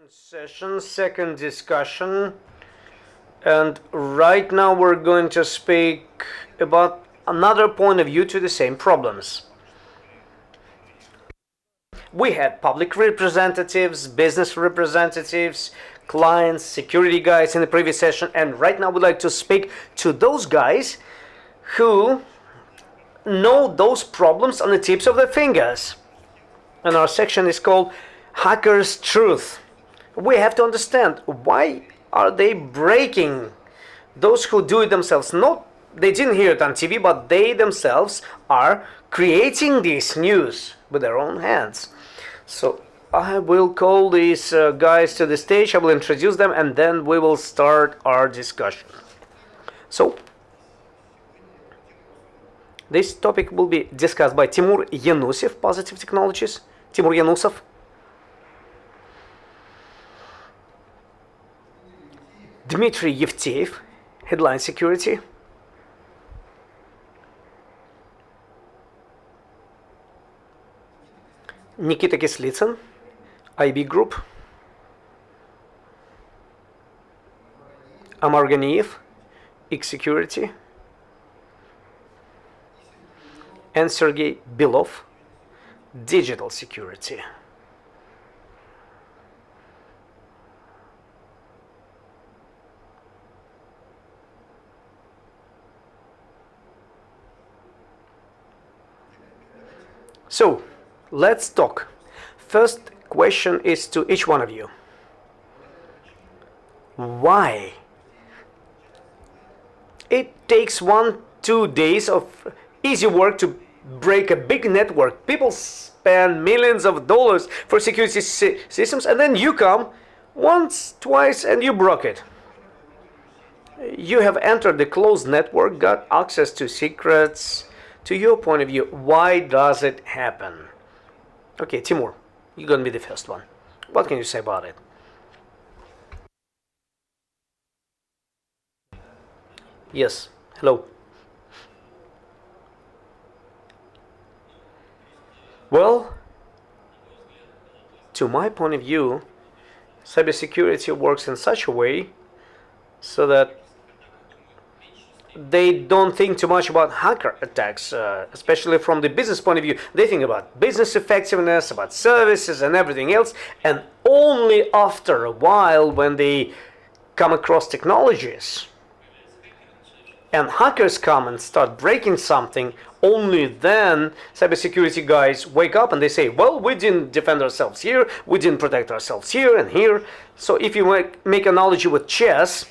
Session, second discussion, and right now we're going to speak about another point of view to the same problems. We had public representatives, business representatives, clients, security guys in the previous session, and right now we'd like to speak to those guys who know those problems on the tips of their fingers. And our section is called Hacker's Truth. We have to understand why are they breaking. Those who do it themselves, not they didn't hear it on TV, but they themselves are creating this news with their own hands. So I will call these guys to the stage. I will introduce them, and then we will start our discussion. So this topic will be discussed by Timur Yanusov, Positive Technologies. Timur Yanusov. Dmitry Yevteev, Headline Security. Nikita Kislitsyn, IB Group. Amar Ganiyev, X Security. And Sergey Belov, Digital Security. So, let's talk. First question is to each one of you. Why? It takes 1-2 days of easy work to break a big network. People spend millions of dollars for security systems, and then you come once, twice, and you broke it. You have entered the closed network, got access to secrets. To your point of view, why does it happen? Okay, Timur, you're going to be the first one. What can you say about it? Yes, hello. Well, to my point of view, cybersecurity works in such a way so that they don't think too much about hacker attacks, especially from the business point of view. They think about business effectiveness, about services and everything else, and only after a while, when they come across technologies and hackers come and start breaking something, only then cybersecurity guys wake up and they say, well, we didn't defend ourselves here, we didn't protect ourselves here and here. So if you make analogy with chess,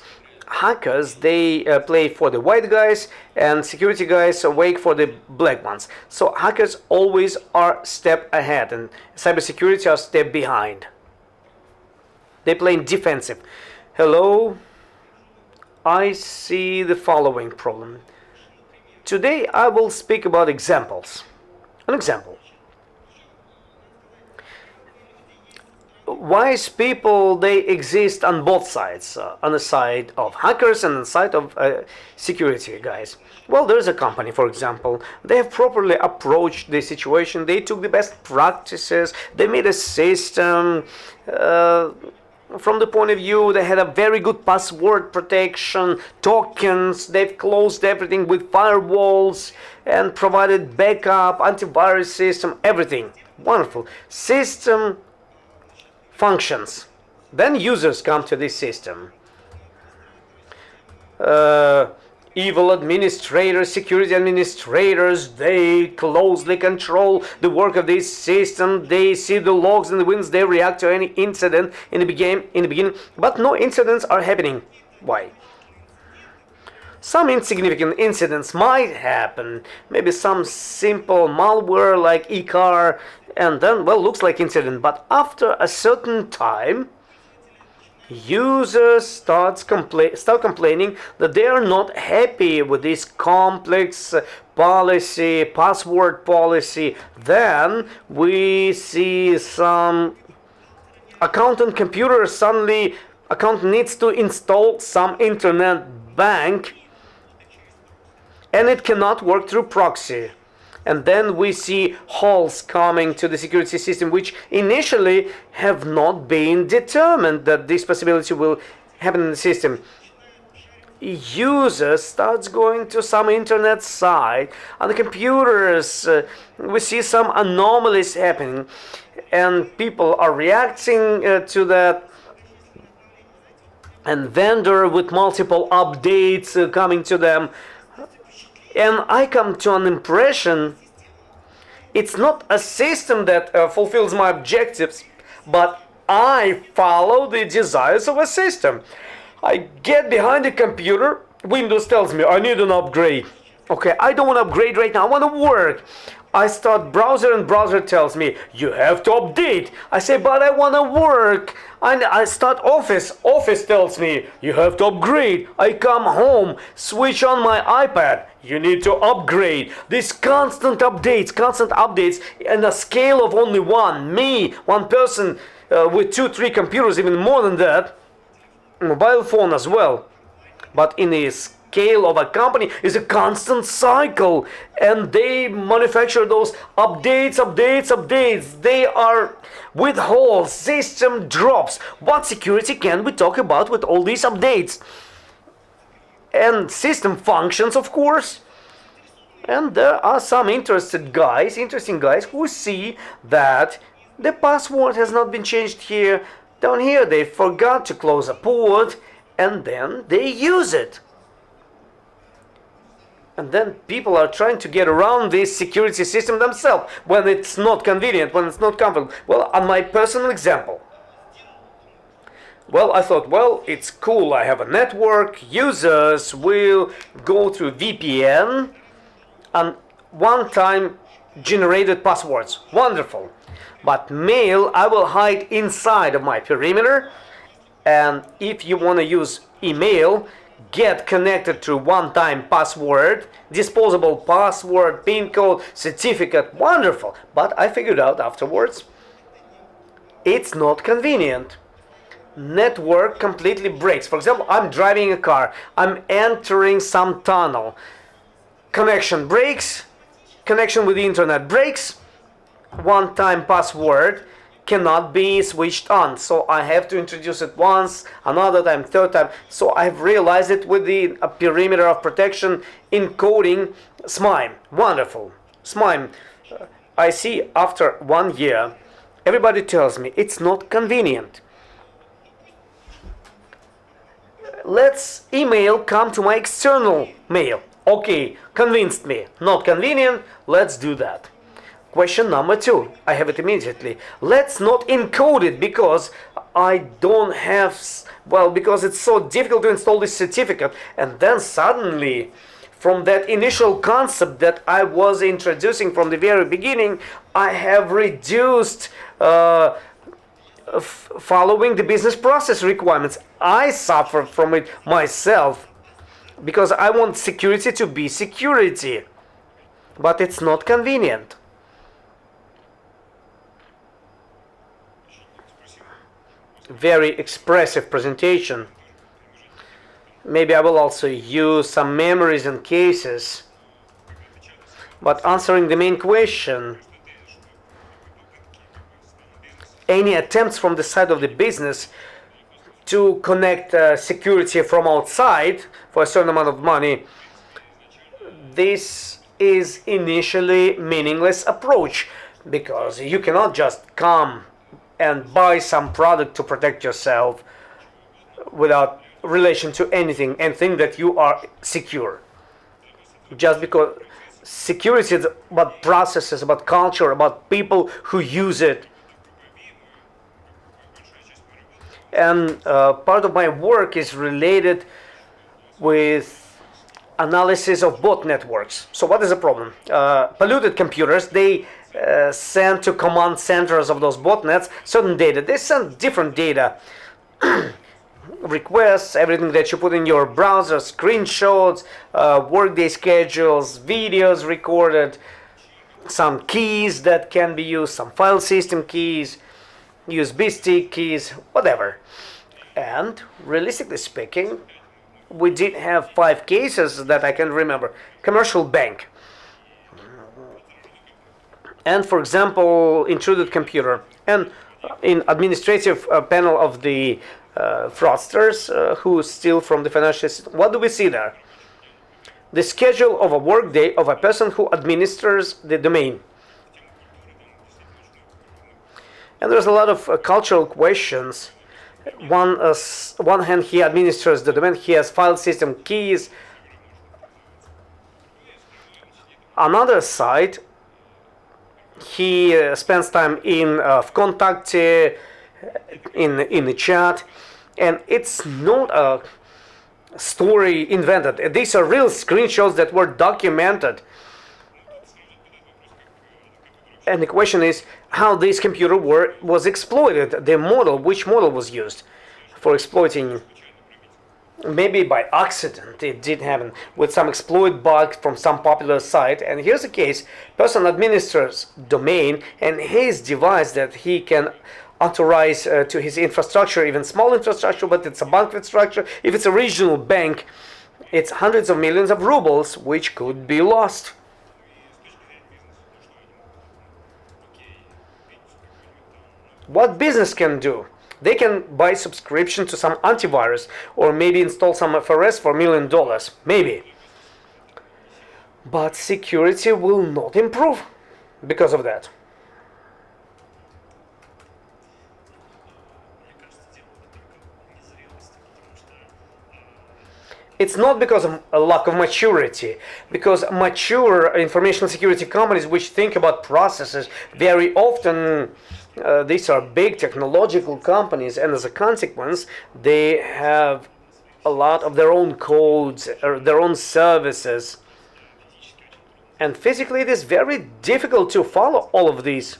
hackers, they play for the white guys, and security guys wait for the black ones. So hackers always are step ahead, and cybersecurity are step behind. They play defensive. Hello, I see the following problem. Today I will speak about examples. An example. Wise people, they exist on both sides, on the side of hackers and on the side of security guys. Well, there's a company, for example, they have properly approached the situation, they took the best practices, they made a system, from the point of view, they had a very good password protection, tokens, they've closed everything with firewalls and provided backup, antivirus system, everything. Wonderful. System functions. Then users come to this system. Evil administrators, security administrators, they closely control the work of this system. They see the logs and the wins. They react to any incident in the beginning, but no incidents are happening. Why? Some insignificant incidents might happen. Maybe some simple malware like eCar, and then, well, looks like incident. But after a certain time, users start complaining that they are not happy with this complex policy, password policy. Then we see some account on computer, suddenly account needs to install some internet bank, and it cannot work through proxy. And then we see holes coming to the security system, which initially have not been determined that this possibility will happen in the system. User starts going to some internet site on the computers. We see some anomalies happening, and people are reacting to that. And vendor with multiple updates coming to them. And I come to an impression it's not a system that fulfills my objectives, but I follow the desires of a system. I get behind the computer, Windows tells me I need an upgrade. Okay, I don't want to upgrade right now, I want to work. I start browser and browser tells me you have to update. I say but I want to work. I start Office. Office tells me you have to upgrade. I come home, switch on my iPad. You need to upgrade. These constant updates and a scale of only one person with 2-3 computers, even more than that, mobile phone as well. But in a scale of a company is a constant cycle, and they manufacture those updates. They are with holes, system drops. What security can we talk about with all these updates? And system functions, of course. And there are some interesting guys who see that the password has not been changed here. Down here they forgot to close a port, and then they use it. And then people are trying to get around this security system themselves when it's not convenient, when it's not comfortable. Well, on my personal example, I thought, it's cool. I have a network. Users will go through VPN and one-time generated passwords. Wonderful. But mail, I will hide inside of my perimeter. And if you want to use email, get connected to one-time password, disposable password, PIN code, certificate. Wonderful. But I figured out afterwards, it's not convenient. Network completely breaks. For example, I'm driving a car. I'm entering some tunnel. Connection breaks. Connection with the internet breaks. One-time password cannot be switched on, so I have to introduce it once, another time, third time. So I've realized it with the perimeter of protection encoding SMIME. Wonderful. SMIME. I see after 1 year, everybody tells me it's not convenient. Let's email come to my external mail. Okay, convinced me. Not convenient, let's do that. Question number 2, I have it immediately. Let's not encode it because I don't have, because it's so difficult to install this certificate. And then suddenly, from that initial concept that I was introducing from the very beginning, I have reduced following the business process requirements. I suffer from it myself because I want security to be security, but it's not convenient. Very expressive presentation. Maybe I will also use some memories and cases. But answering the main question, any attempts from the side of the business to connect security from outside for a certain amount of money, this is initially meaningless approach, because you cannot just come and buy some product to protect yourself without relation to anything and think that you are secure. Just because security is about processes, about culture, about people who use it. And part of my work is related with analysis of bot networks. So what is the problem? Polluted computers, they send to command centers of those botnets certain data. They send different data, requests, everything that you put in your browser, screenshots, workday schedules, videos recorded, some keys that can be used, some file system keys, USB stick keys, whatever. And realistically speaking, we did have 5 cases that I can remember. Commercial bank. and, for example, intruded computer, and in administrative panel of the fraudsters who steal from the financial system. What do we see there? The schedule of a workday of a person who administers the domain. And there's a lot of cultural questions. One hand, he administers the domain, he has file system keys. Another side, he spends time in contact, in the chat, and it's not a story invented. These are real screenshots that were documented. And the question is how this computer was exploited, the model, which model was used for exploiting. Maybe by accident it did happen with some exploit bug from some popular site. And here's the case: person administers domain and his device that he can authorize to his infrastructure, even small infrastructure, but it's a bank infrastructure. If it's a regional bank, it's hundreds of millions of rubles which could be lost. What business can do? They can buy subscription to some antivirus or maybe install some FRS for $1 million, maybe. But security will not improve because of that. It's not because of a lack of maturity, because mature information security companies which think about processes very often, these are big technological companies, and as a consequence they have a lot of their own codes or their own services, and physically it is very difficult to follow all of these.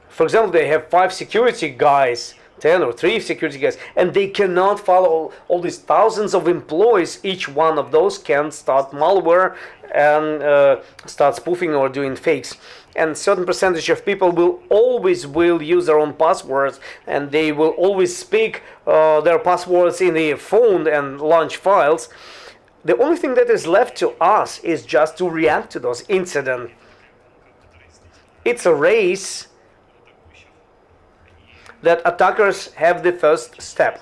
For example, they have 5 security guys, 10 or 3 security guys, and they cannot follow all these thousands of employees. Each one of those can start malware and start spoofing or doing fakes. And certain percentage of people will always use their own passwords, and they will always speak their passwords in the phone and launch files. The only thing that is left to us is just to react to those incidents. It's a race that attackers have the first step,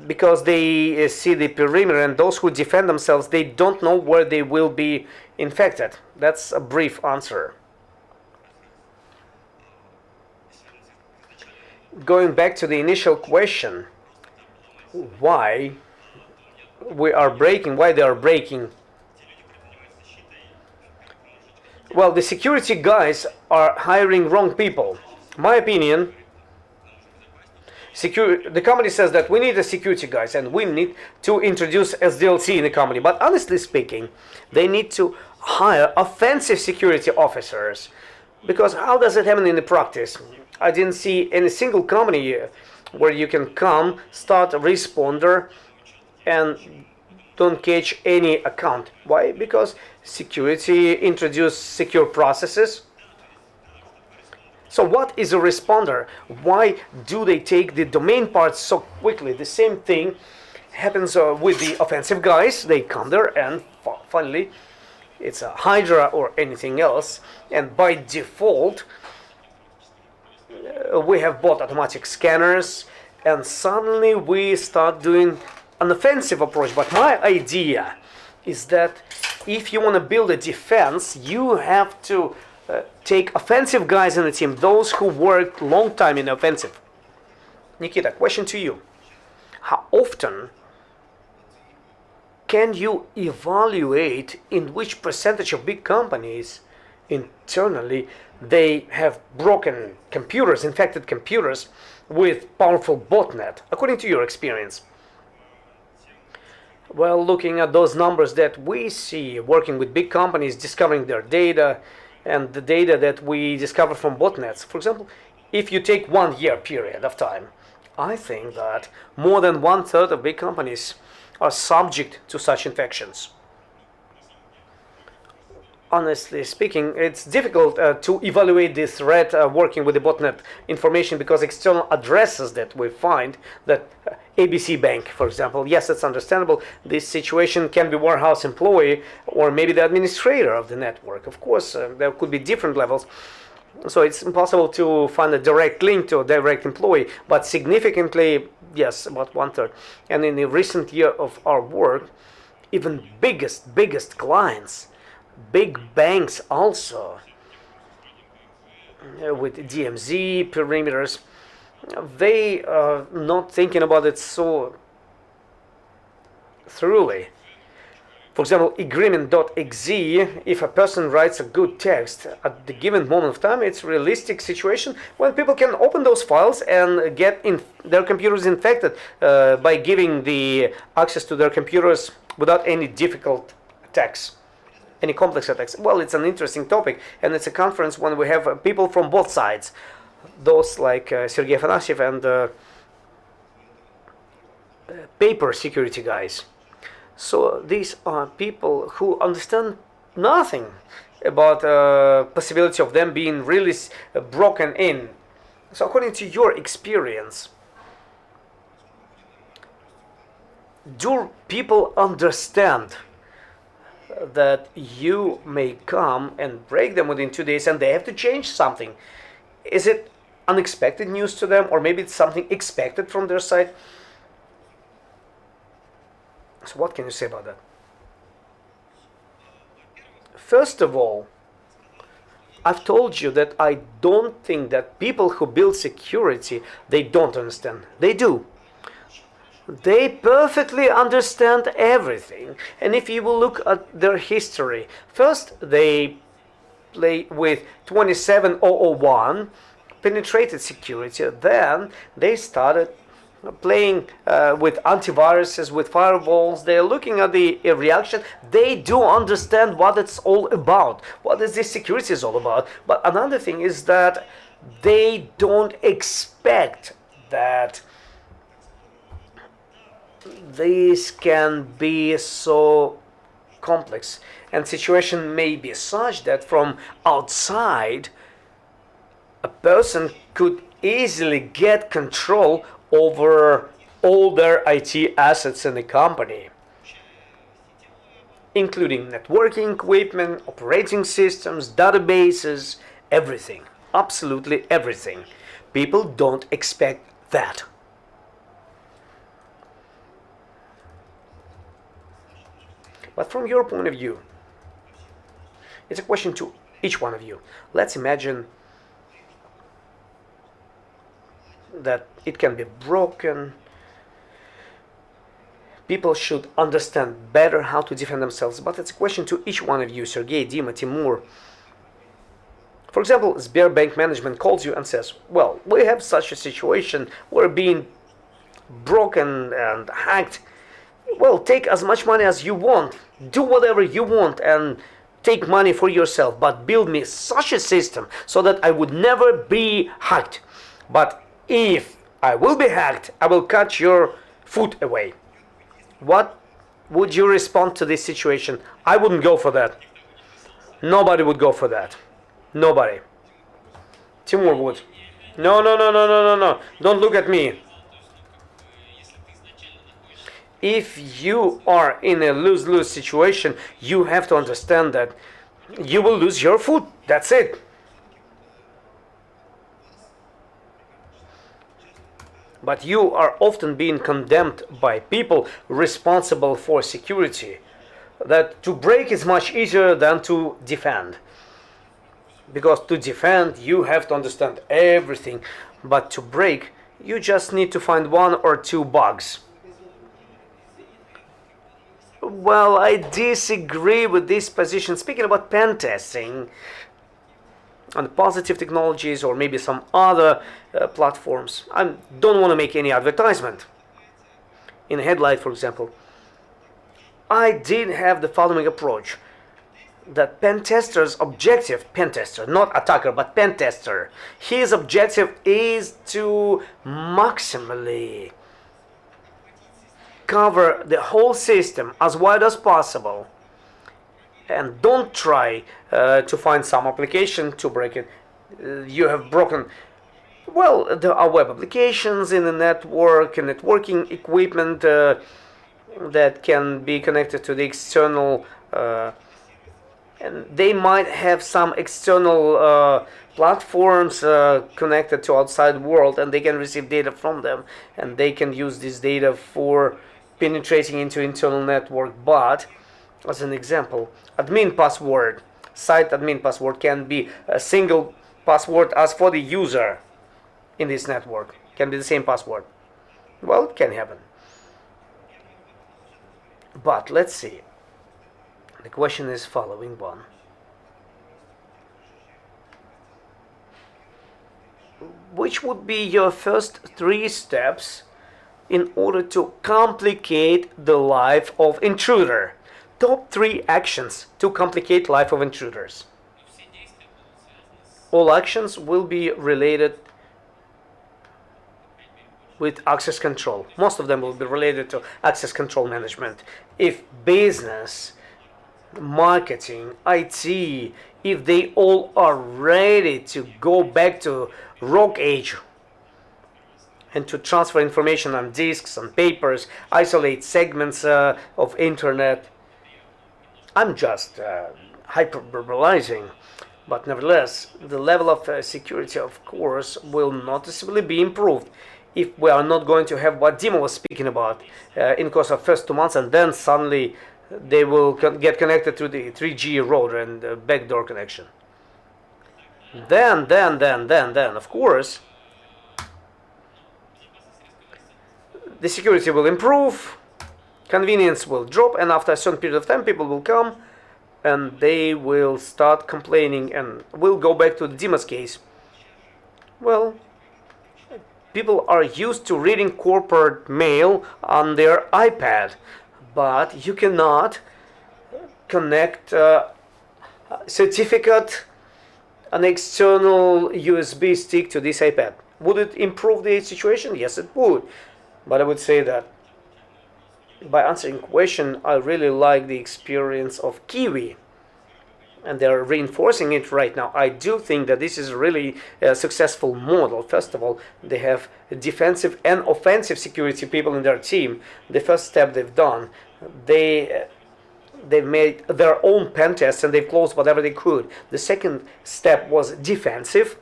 because they see the perimeter, and those who defend themselves, they don't know where they will be infected. That's a brief answer. Going back to the initial question, why they are breaking. Well, the security guys are hiring wrong people. My opinion, the company says that we need a security guys and we need to introduce SDLC in the company. But honestly speaking, they need to hire offensive security officers. Because how does it happen in the practice? I didn't see any single company where you can come, start a responder, and don't catch any account. Why? Because security introduced secure processes. So what is a responder? Why do they take the domain part so quickly? The same thing happens with the offensive guys. They come there and finally it's a Hydra or anything else, and by default we have bought automatic scanners, and suddenly we start doing an offensive approach. But my idea is that if you want to build a defense, you have to take offensive guys in the team, those who worked long time in offensive. Nikita, question to you. How often can you evaluate in which percentage of big companies internally they have broken computers, infected computers with powerful botnet, according to your experience? Well, looking at those numbers that we see working with big companies, discovering their data, and the data that we discover from botnets, for example, if you take 1 year period of time, I think that more than 1/3 of big companies are subject to such infections. honestly speaking, it's difficult to evaluate the threat working with the botnet information, because external addresses that we find, that ABC Bank, for example, yes, it's understandable. This situation can be warehouse employee or maybe the administrator of the network. Of course, there could be different levels. So it's impossible to find a direct link to a direct employee, but significantly, yes, about 1/3. And in the recent year of our work, even biggest clients, big banks also, with DMZ perimeters, they are not thinking about it so thoroughly. For example, agreement.exe, if a person writes a good text at the given moment of time, it's a realistic situation when people can open those files and get their computers infected by giving the access to their computers without any difficult attacks, any complex attacks. Well, it's an interesting topic, and it's a conference when we have people from both sides, those like Sergey Afanasyev and paper security guys. So these are people who understand nothing about possibility of them being really broken in. So according to your experience, do people understand that you may come and break them within 2 days and they have to change something? Is it unexpected news to them, or maybe it's something expected from their side? So what can you say about that? First of all, I've told you that I don't think that people who build security, they don't understand. They do. They perfectly understand everything. And if you will look at their history, first they play with 27001, penetrated security. Then they started playing with antiviruses, with firewalls. They're looking at the reaction. They do understand what it's all about, what is this security is all about. But another thing is that they don't expect that this can be so complex, and situation may be such that from outside a person could easily get control over all their IT assets in the company, including networking equipment, operating systems, databases, everything, absolutely everything. People don't expect that. But from your point of view, it's a question to each one of you. Let's imagine that it can be broken. People should understand better how to defend themselves. But it's a question to each one of you, Sergey, Dima, Timur. For example, Sberbank management calls you and says, well, we have such a situation, we're being broken and hacked. Well, take as much money as you want, do whatever you want, and take money for yourself, but build me such a system so that I would never be hacked. But if I will be hacked, I will cut your foot away. What would you respond to this situation? I wouldn't go for that. Nobody would go for that. Nobody. Timur would. No. Don't look at me. If you are in a lose-lose situation, you have to understand that you will lose your foot. That's it. But you are often being condemned by people responsible for security, that to break is much easier than to defend. Because to defend, you have to understand everything. But to break, you just need to find 1 or 2 bugs. Well, I disagree with this position. Speaking about pen testing on positive technologies or maybe some other platforms, I don't want to make any advertisement. In Headlight, for example, I did have the following approach. That pen tester's objective, pen tester, not attacker, but pen tester, his objective is to maximally cover the whole system as wide as possible and don't try to find some application to break it. You have broken. Well, there are web applications in the network and networking equipment that can be connected to the external, and they might have some external platforms connected to outside world, and they can receive data from them, and they can use this data for penetrating into internal network. But as an example, admin password, site admin password can be a single password as for the user in this network, can be the same password. Well, it can happen. But let's see. The question is following one. Which would be your first 3 steps in order to complicate the life of intruder? Top 3 actions to complicate life of intruders. All actions will be related with access control. Most of them will be related to access control management. If business, marketing, IT, if they all are ready to go back to rock age and to transfer information on disks, on papers, isolate segments of internet, I'm just hyperbolizing, but nevertheless, the level of security, of course, will noticeably be improved if we are not going to have what Dima was speaking about in the course of first 2 months, and then suddenly they will get connected to the 3G router and backdoor connection. Then, of course, the security will improve, convenience will drop, and after a certain period of time, people will come and they will start complaining, and we'll go back to Dima's case. Well, people are used to reading corporate mail on their iPad, but you cannot connect a certificate, an external USB stick to this iPad. Would it improve the situation? Yes, it would. But I would say that by answering question, I really like the experience of Kiwi, and they're reinforcing it right now. I do think that this is really a successful model. First of all, they have defensive and offensive security people in their team. The first step they've done, they've made their own pen tests and they've closed whatever they could. The second step was defensive,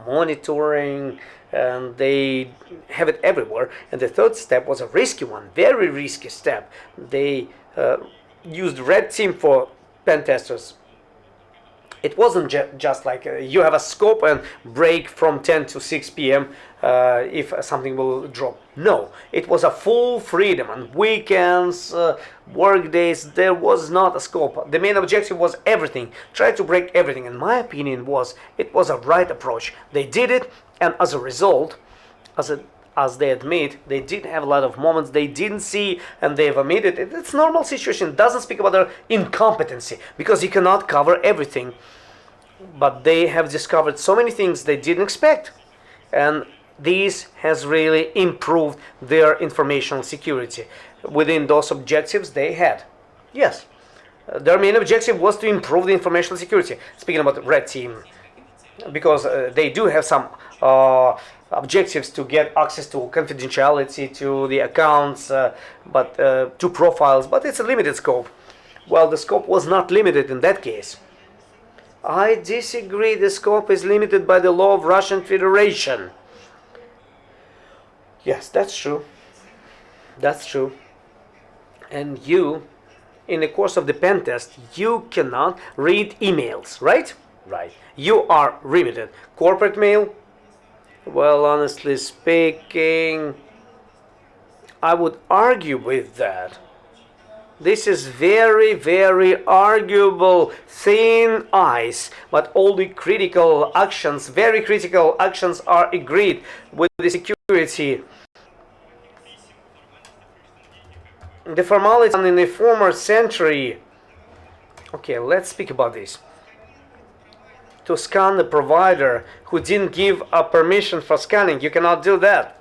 monitoring, and they have it everywhere. And the third step was a risky one, very risky step. They used red team for pen testers. It wasn't just like you have a scope and break from 10 to 6 p.m. If something will drop. No, it was a full freedom. On weekends, work days, there was not a scope. The main objective was everything. Try to break everything. And my opinion was it was a right approach. They did it, and as a result, as they admit, they did have a lot of moments they didn't see and they've omitted it. It's a normal situation. It doesn't speak about their incompetency because you cannot cover everything. But they have discovered so many things they didn't expect. And this has really improved their informational security within those objectives they had. Yes, their main objective was to improve the informational security. Speaking about the red team, because they do have some objectives to get access to confidentiality to the accounts, but to profiles, but it's a limited scope. Well, the scope was not limited in that case. I disagree. The scope is limited by the law of Russian Federation. Yes, that's true. That's true. And you, in the course of the pen test, you cannot read emails, right? Right. You are limited. Corporate mail, well, honestly speaking, I would argue with that. This is very, very arguable, thin ice, but all the critical actions, very critical actions are agreed with the security. The formalities in the former century. Okay, let's speak about this. To scan the provider who didn't give a permission for scanning, you cannot do that.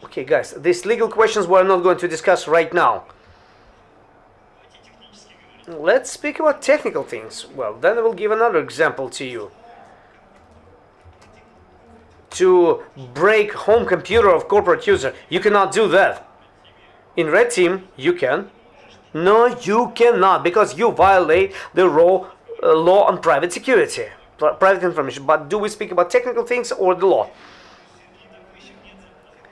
Okay, guys, these legal questions we're not going to discuss right now. Let's speak about technical things. Well, then I will give another example to you. To break home computer of corporate user, you cannot do that. In red team, you can. No, you cannot, because you violate the law on private security, private information. But do we speak about technical things or the law?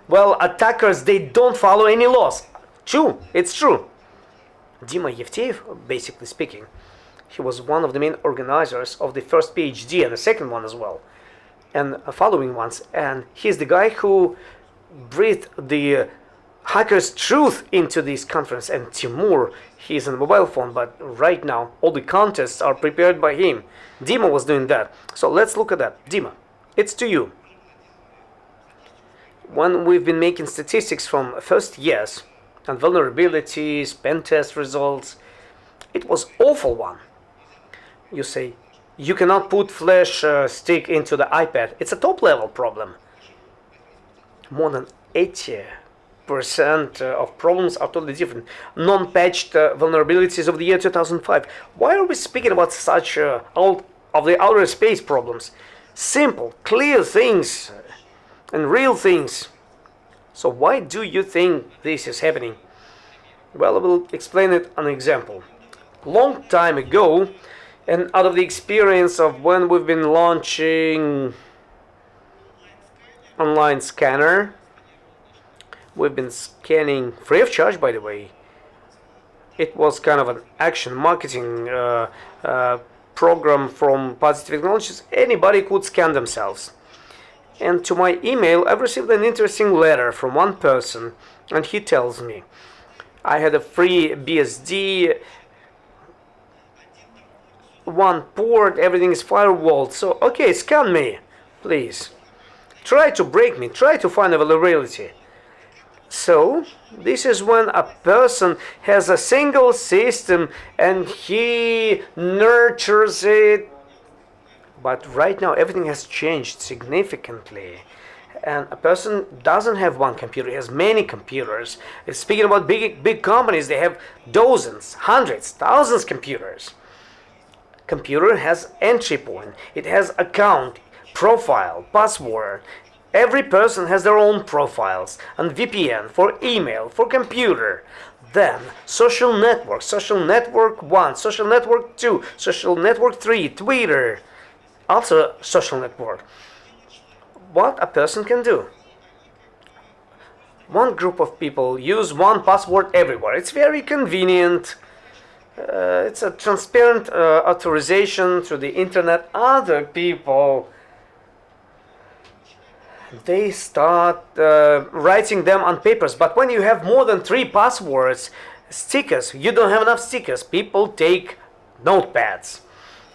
Well, attackers, they don't follow any laws. True, it's true. Dima Yevteev, basically speaking, he was one of the main organizers of the first PhD and the second one as well, and following ones. And he's the guy who breathed the hackers' truth into this conference. And Timur, he's on a mobile phone, but right now all the contests are prepared by him. Dima was doing that. So let's look at that. Dima, it's to you. When we've been making statistics from first years and vulnerabilities, pen test results, it was awful one. You say, you cannot put flash stick into the iPad. It's a top level problem. More than 80% of problems are totally different. Non-patched vulnerabilities of the year 2005. Why are we speaking about such out of the outer space problems? Simple, clear things and real things. So why do you think this is happening? Well, I will explain it on an example. Long time ago, and out of the experience of when we've been launching online scanner, we've been scanning free of charge, by the way. It was kind of an action marketing program from Positive Technologies. Anybody could scan themselves. And to my email, I've received an interesting letter from one person, and he tells me, I had a free BSD, one port, everything is firewalled, so okay, scan me, please. Try to break me, try to find a vulnerability. So, this is when a person has a single system and he nurtures it. But right now everything has changed significantly. And a person doesn't have one computer, he has many computers. Speaking about big companies, they have dozens, hundreds, thousands of computers. Computer has entry point, it has account, profile, password. Every person has their own profiles and VPN for email, for computer. Then social network 1, social network 2, social network 3, Twitter. Also social network. What a person can do. One group of people use one password everywhere. It's very convenient. It's a transparent authorization through the internet. Other people, they start writing them on papers. But when you have more than 3 passwords, stickers, you don't have enough stickers. People take notepads.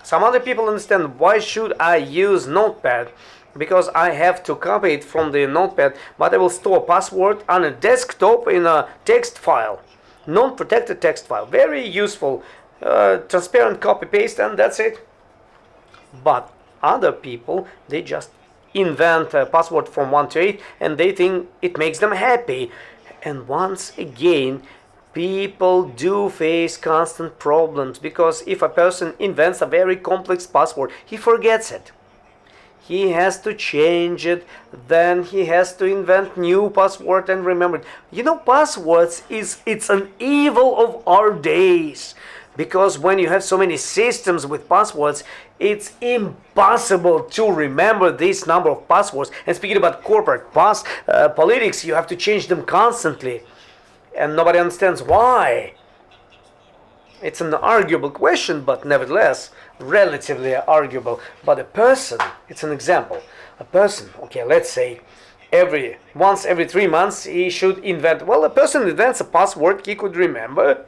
Some other people understand, why should I use notepad? Because I have to copy it from the notepad, but I will store password on a desktop in a text file. Non-protected text file. Very useful. Transparent copy paste, and that's it. But other people, they just invent a password from 1 to 8 and they think it makes them happy. And once again, people do face constant problems, because if a person invents a very complex password, he forgets it. He has to change it, then he has to invent new password and remember it. You know, passwords it's an evil of our days, because when you have so many systems with passwords, it's impossible to remember this number of passwords. And speaking about corporate politics, you have to change them constantly. And nobody understands why. It's an arguable question, but nevertheless, relatively arguable. But a person, it's an example. A person, okay, let's say, once every 3 months, he should invent, well, a person invents a password he could remember.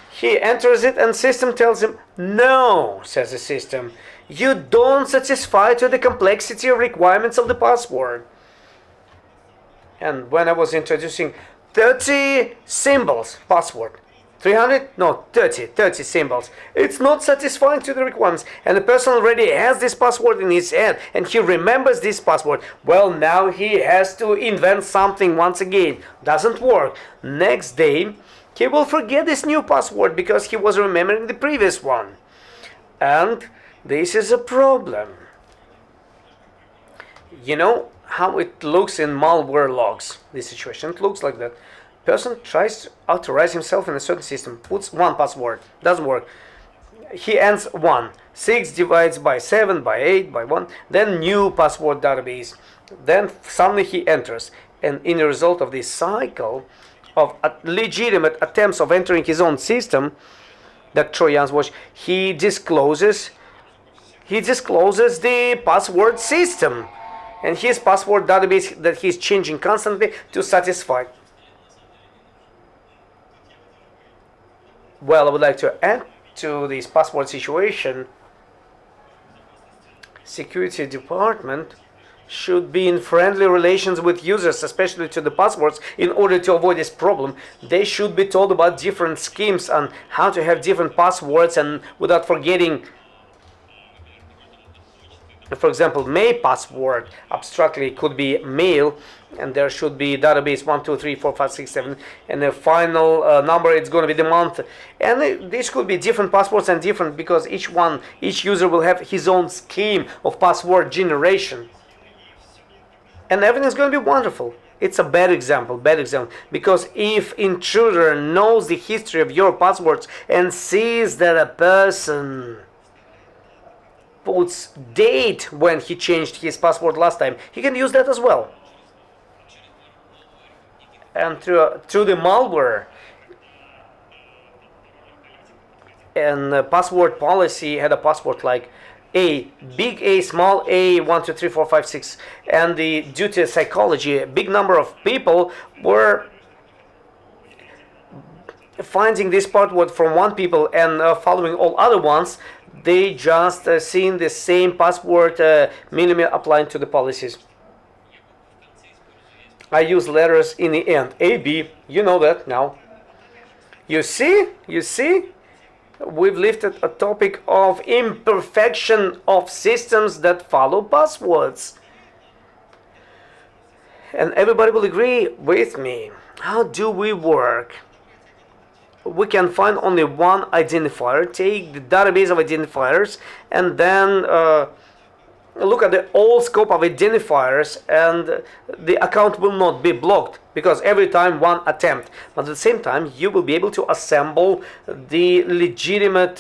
He enters it and system tells him, no, says the system, you don't satisfy to the complexity of requirements of the password. And when I was introducing 30 symbols password, 300? No, 30 symbols. It's not satisfying to the requirements. And the person already has this password in his head and he remembers this password. Well, now he has to invent something once again. Doesn't work. Next day, he will forget this new password because he was remembering the previous one. And this is a problem. You know how it looks in malware logs, this situation. It looks like that. Person tries to authorize himself in a certain system, puts one password, doesn't work. He ends 1. 6 divides by 7, by 8, by 1, then new password database. Then suddenly he enters. And in the result of this cycle of legitimate attempts of entering his own system, that Trojan's watch, he discloses the password system and his password database that he's changing constantly to satisfy. Well, I would like to add to this password situation, security department should be in friendly relations with users, especially to the passwords, in order to avoid this problem. They should be told about different schemes on how to have different passwords and without forgetting. For example, mail password abstractly could be mail, and there should be database 1, 2, 3, 4, 5, 6, 7, and the final number it's going to be the month. And this could be different passwords and different because each user will have his own scheme of password generation. And everything's going to be wonderful. It's a bad example, because if intruder knows the history of your passwords and sees that a person puts date when he changed his password last time, he can use that as well. And through the malware and password policy had a password like A, big A, small a, 1, 2, 3, 4, 5, 6, and due to psychology, a big number of people were finding this password from one people and following all other ones. They just seen the same password minimally applied to the policies. I use letters in the end. A, B, you know that now. You see? We've lifted a topic of imperfection of systems that follow passwords. And everybody will agree with me. How do we work? We can find only one identifier, take the database of identifiers, and then look at the whole scope of identifiers, and the account will not be blocked because every time one attempt. But at the same time, you will be able to assemble the legitimate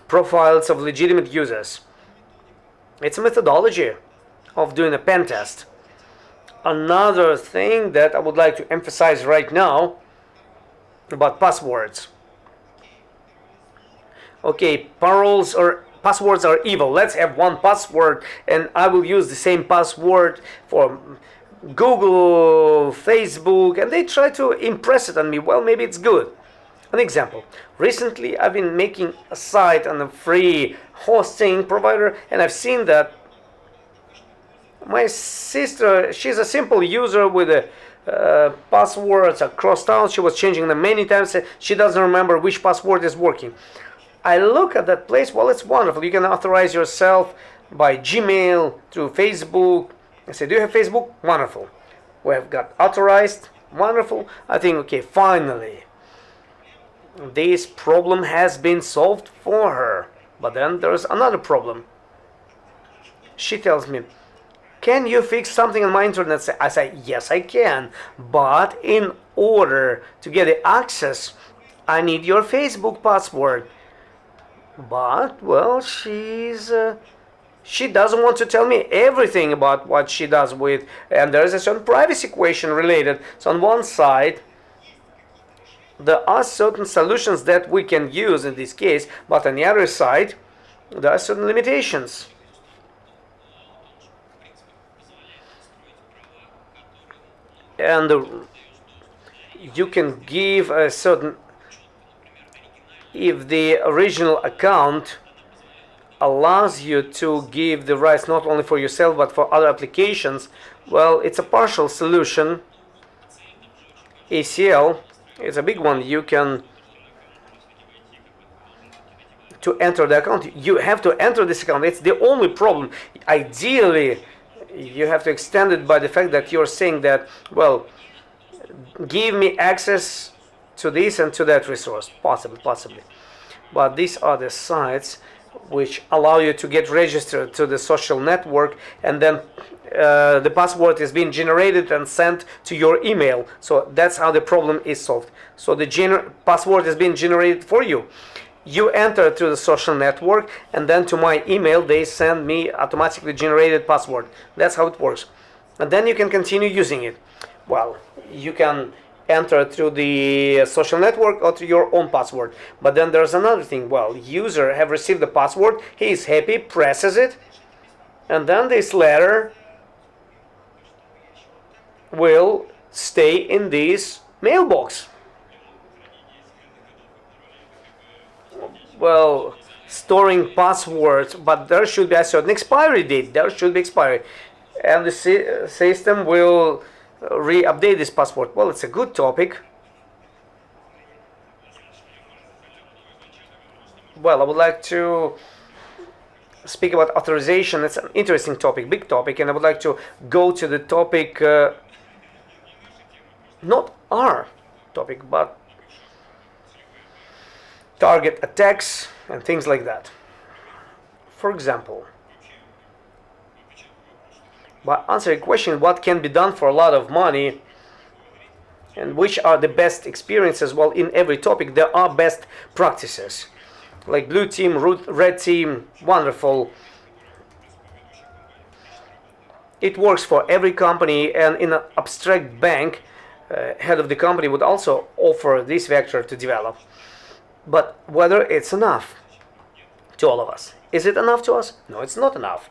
profiles of legitimate users. It's a methodology of doing a pen test. Another thing that I would like to emphasize right now about passwords. Okay, passwords are evil. Let's have one password and I will use the same password for Google, Facebook, and they try to impress it on me. Well, maybe it's good. An example. Recently, I've been making a site on a free hosting provider, and I've seen that my sister, she's a simple user with passwords are crossed out. She was changing them many times. She doesn't remember which password is working. I look at that place. Well, it's wonderful. You can authorize yourself by Gmail, through Facebook. I say, do you have Facebook? Wonderful. We have got authorized. Wonderful. I think, okay, finally, this problem has been solved for her. But then there's another problem. She tells me, can you fix something on my internet? I say, yes, I can. But in order to get the access, I need your Facebook password. But, well, she doesn't want to tell me everything about what she does with, and there is a certain privacy question related. So on one side, there are certain solutions that we can use in this case, but on the other side, there are certain limitations. And you can give a certain, if the original account allows you to give the rights not only for yourself but for other applications, well, it's a partial solution. ACL is a big one. You can to enter the account. You have to enter this account. It's the only problem. Ideally, you have to extend it by the fact that you're saying that, well, give me access to this and to that resource. Possibly. But these are the sites which allow you to get registered to the social network, and then the password is being generated and sent to your email. So that's how the problem is solved. So the password is being generated for you. You enter through the social network, and then to my email they send me automatically generated password. That's how it works. And then you can continue using it. Well, you can enter through the social network or through your own password. But then there's another thing. Well, user have received the password, he is happy, presses it, and then this letter will stay in this mailbox. Well, storing passwords, but there should be a certain expiry date. There should be expiry, and the system will re-update this password. Well, it's a good topic. Well, I would like to speak about authorization. It's an interesting topic, big topic, and I would like to go to the topic, not our topic, but target attacks and things like that. For example, by answering a question, what can be done for a lot of money and which are the best experiences? Well, in every topic there are best practices, like blue team, red team, wonderful. It works for every company, and in an abstract bank, head of the company would also offer this vector to develop. But whether it's enough to all of us. Is it enough to us? No, it's not enough.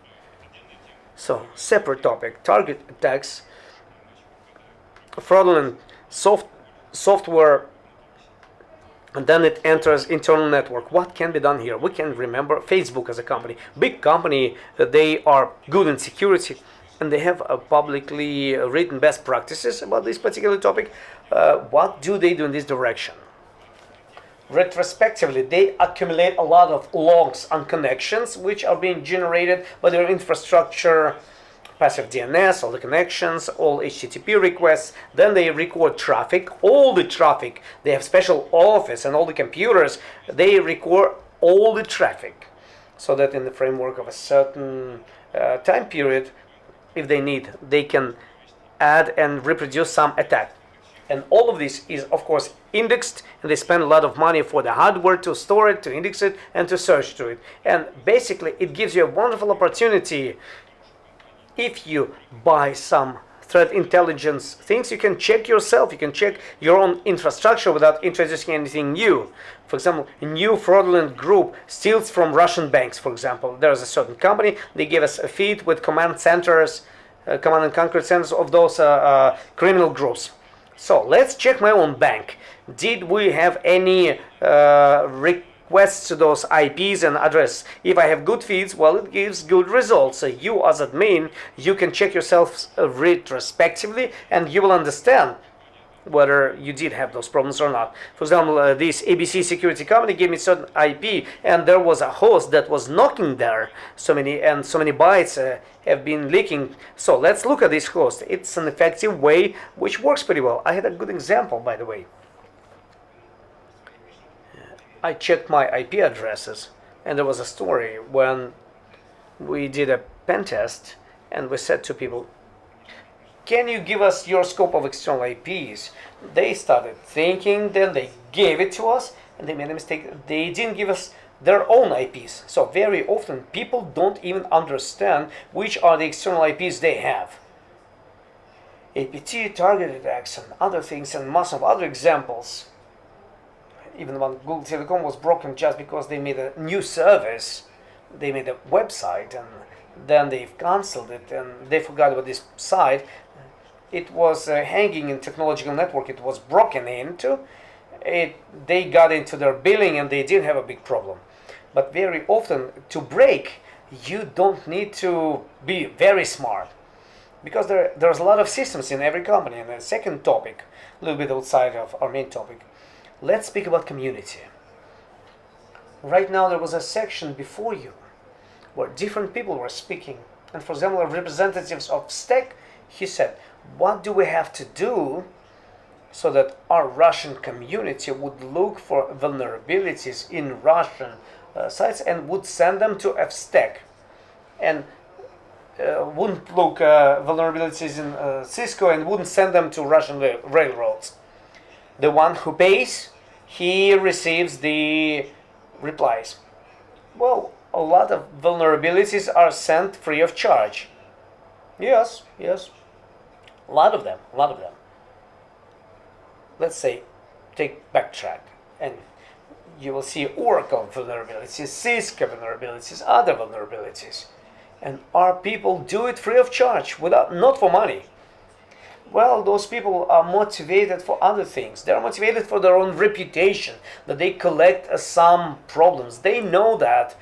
So, separate topic, target attacks, fraudulent software, and then it enters internal network. What can be done here? We can remember Facebook as a company. Big company, they are good in security, and they have publicly written best practices about this particular topic. What do they do in this direction? Retrospectively, they accumulate a lot of logs and connections which are being generated by their infrastructure, passive DNS, all the connections, all HTTP requests. Then they record traffic, all the traffic. They have special office and all the computers. They record all the traffic, so that in the framework of a certain time period, if they need, they can add and reproduce some attack. And all of this is, of course, indexed, and they spend a lot of money for the hardware to store it, to index it, and to search through it. And basically, it gives you a wonderful opportunity. If you buy some threat intelligence things, you can check yourself, you can check your own infrastructure without introducing anything new. For example, a new fraudulent group steals from Russian banks, for example. There's a certain company, they give us a feed with command centers, command and conquer centers of those criminal groups. So let's check my own bank. Did we have any requests to those IPs and address? If I have good feeds, well, it gives good results. So you as admin, you can check yourself retrospectively, and you will understand whether you did have those problems or not. For example, this ABC security company gave me certain IP, and there was a host that was knocking there. So many bytes have been leaking. So let's look at this host. It's an effective way which works pretty well. I had a good example, by the way. I checked my IP addresses, and there was a story when we did a pen test, and we said to people, can you give us your scope of external IPs? They started thinking, then they gave it to us, and they made a mistake. They didn't give us their own IPs. So very often people don't even understand which are the external IPs they have. APT, target attacks, and other things, and mass of other examples. Even when Google Telecom was broken just because they made a new service, they made a website, and then they've cancelled it, and they forgot about this site. It was hanging in technological network. It was broken into. They got into their billing, and they did have a big problem. But very often, to break, you don't need to be very smart, because there's a lot of systems in every company. And the second topic, a little bit outside of our main topic, let's speak about community. Right now there was a section before you where different people were speaking. And for example, representatives of Stack, he said, what do we have to do so that our Russian community would look for vulnerabilities in Russian sites and would send them to FStack, and wouldn't look vulnerabilities in Cisco and wouldn't send them to Russian railroads. The one who pays, he receives the replies. Well, a lot of vulnerabilities are sent free of charge. Yes, yes. A lot of them. Let's say, backtrack, and you will see Oracle vulnerabilities, Cisco vulnerabilities, other vulnerabilities. And our people do it free of charge, not for money. Well, those people are motivated for other things. They're motivated for their own reputation, that they collect some problems. They know that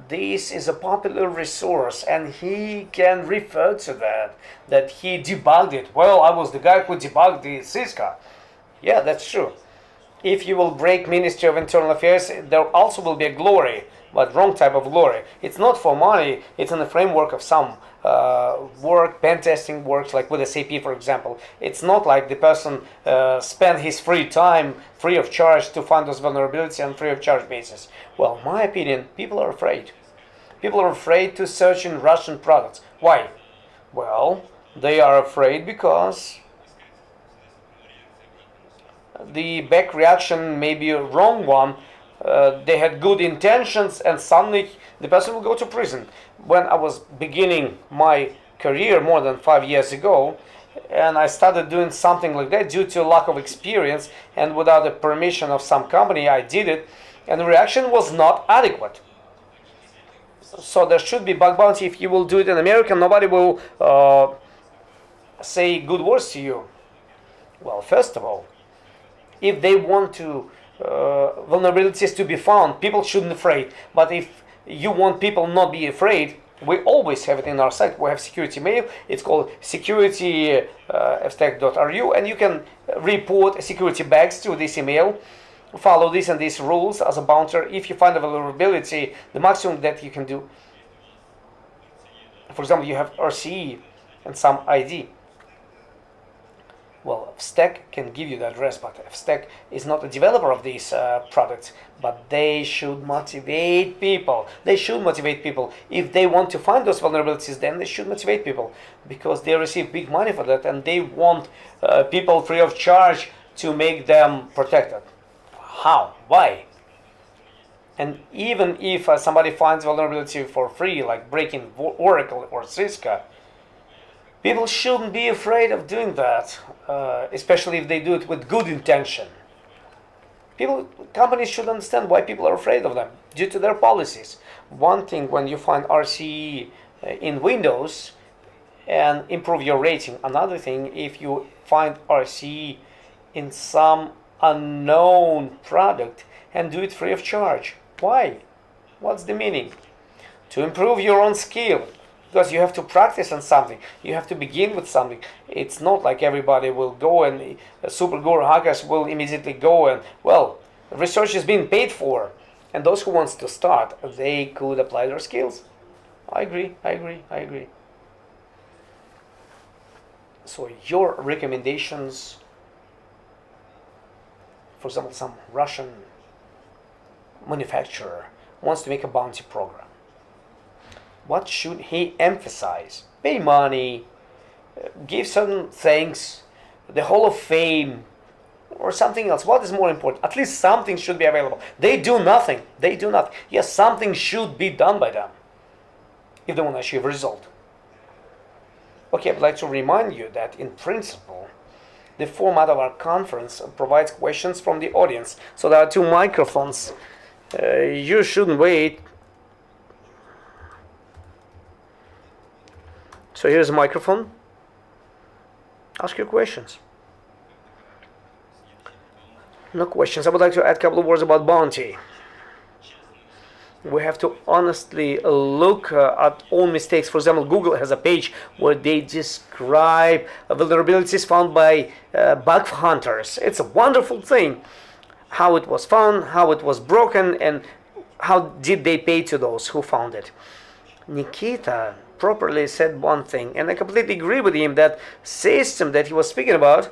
this is a popular resource and he can refer to that he debugged it. Well, I was the guy who debugged the Cisco. Yeah, that's true. If you will break Ministry of Internal Affairs, there also will be a glory, but wrong type of glory. It's not for money, it's in the framework of some work, pen testing works, like with SAP, for example. It's not like the person spent his free time free of charge to find those vulnerabilities on free of charge basis. Well, in my opinion, people are afraid. People are afraid to search in Russian products. Why? Well, they are afraid because the back reaction may be a wrong one. They had good intentions and suddenly the person will go to prison. When I was beginning my career more than 5 years ago, and I started doing something like that due to lack of experience and without the permission of some company, I did it, and the reaction was not adequate. So there should be bug bounty. If you will do it in America, nobody will say good words to you. Well, first of all, if they want to vulnerabilities to be found, people shouldn't be afraid. But if you want people not be afraid, we always have it in our site. We have security mail. It's called security.fstack.ru, and you can report security bags to this email. Follow this and these rules as a bouncer. If you find a vulnerability, the maximum that you can do, for example, you have RCE and some ID. Well, FStack can give you the address, but FStack is not a developer of these products. But they should motivate people. They should motivate people. If they want to find those vulnerabilities, then they should motivate people, because they receive big money for that, and they want people free of charge to make them protected. How? Why? And even if somebody finds vulnerability for free, like breaking Oracle or Cisco, people shouldn't be afraid of doing that, especially if they do it with good intention. Companies should understand why people are afraid of them, due to their policies. One thing when you find RCE in Windows and improve your rating. Another thing, if you find RCE in some unknown product and do it free of charge. Why? What's the meaning? To improve your own skill. Because you have to practice on something. You have to begin with something. It's not like everybody will go and super guru hackers will immediately go and, well, research is being paid for. And those who wants to start, they could apply their skills. I agree. So your recommendations, for example, some Russian manufacturer wants to make a bounty program. What should he emphasize? Pay money, give certain things, the Hall of Fame, or something else. What is more important? At least something should be available. They do nothing. Yes, something should be done by them if they want to achieve a result. Okay, I'd like to remind you that in principle, the format of our conference provides questions from the audience. So there are two microphones. You shouldn't wait. So here's a microphone. Ask your questions. No questions. I would like to add a couple of words about bounty. We have to honestly look at all mistakes. For example, Google has a page where they describe vulnerabilities found by bug hunters. It's a wonderful thing. How it was found, how it was broken, and how did they pay to those who found it? Nikita properly said one thing, and I completely agree with him, that system that he was speaking about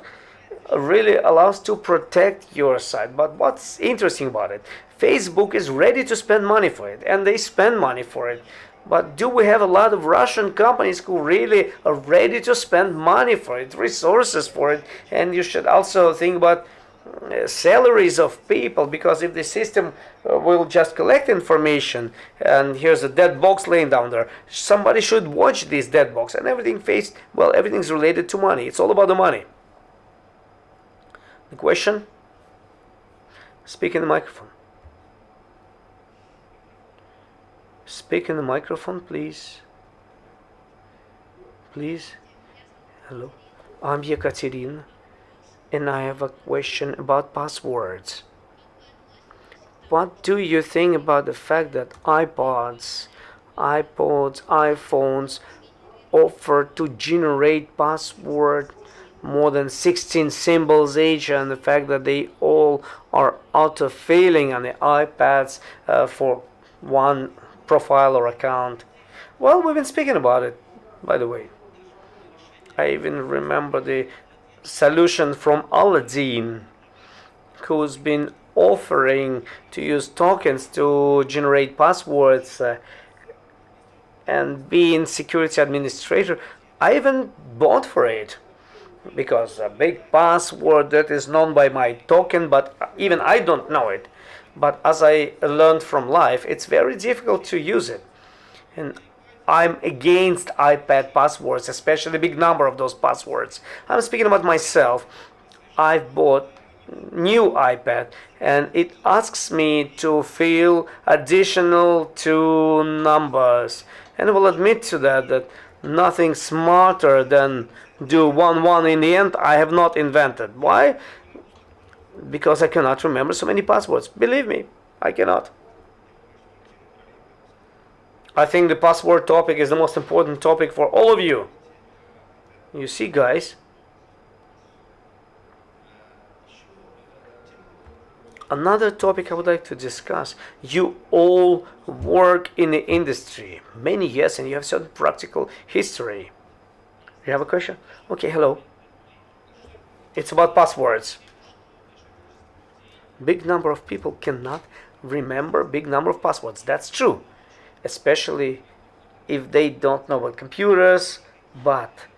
really allows to protect your site. But what's interesting about it, Facebook is ready to spend money for it, and they spend money for it. But do we have a lot of Russian companies who really are ready to spend money for it, resources for it? And you should also think about salaries of people, because if the system will just collect information, and here's a dead box laying down there, somebody should watch this dead box, and everything's related to money. It's all about the money. The question? Speak in the microphone. Speak in the microphone, please. Please. Hello. I'm Yekaterina, and I have a question about passwords. What do you think about the fact that iPods, iPhones offer to generate password more than 16 symbols each, and the fact that they all are auto-filling on the iPads for one profile or account? Well, we've been speaking about it, by the way. I even remember the solution from Aladdin, who's been offering to use tokens to generate passwords and being security administrator. I even bought for it, because a big password that is known by my token, but even I don't know it. But as I learned from life, it's very difficult to use it. And I'm against iPad passwords, especially a big number of those passwords. I'm speaking about myself. I've bought new iPad, and it asks me to fill additional 2 numbers. And I will admit to that nothing smarter than do 1 in the end I have not invented. Why? Because I cannot remember so many passwords. Believe me, I cannot. I think the password topic is the most important topic for all of you. You see, guys, another topic I would like to discuss. You all work in the industry many years, and you have certain practical history. You have a question? Okay, hello. It's about passwords. Big number of people cannot remember big number of passwords. That's true, especially if they don't know about computers. But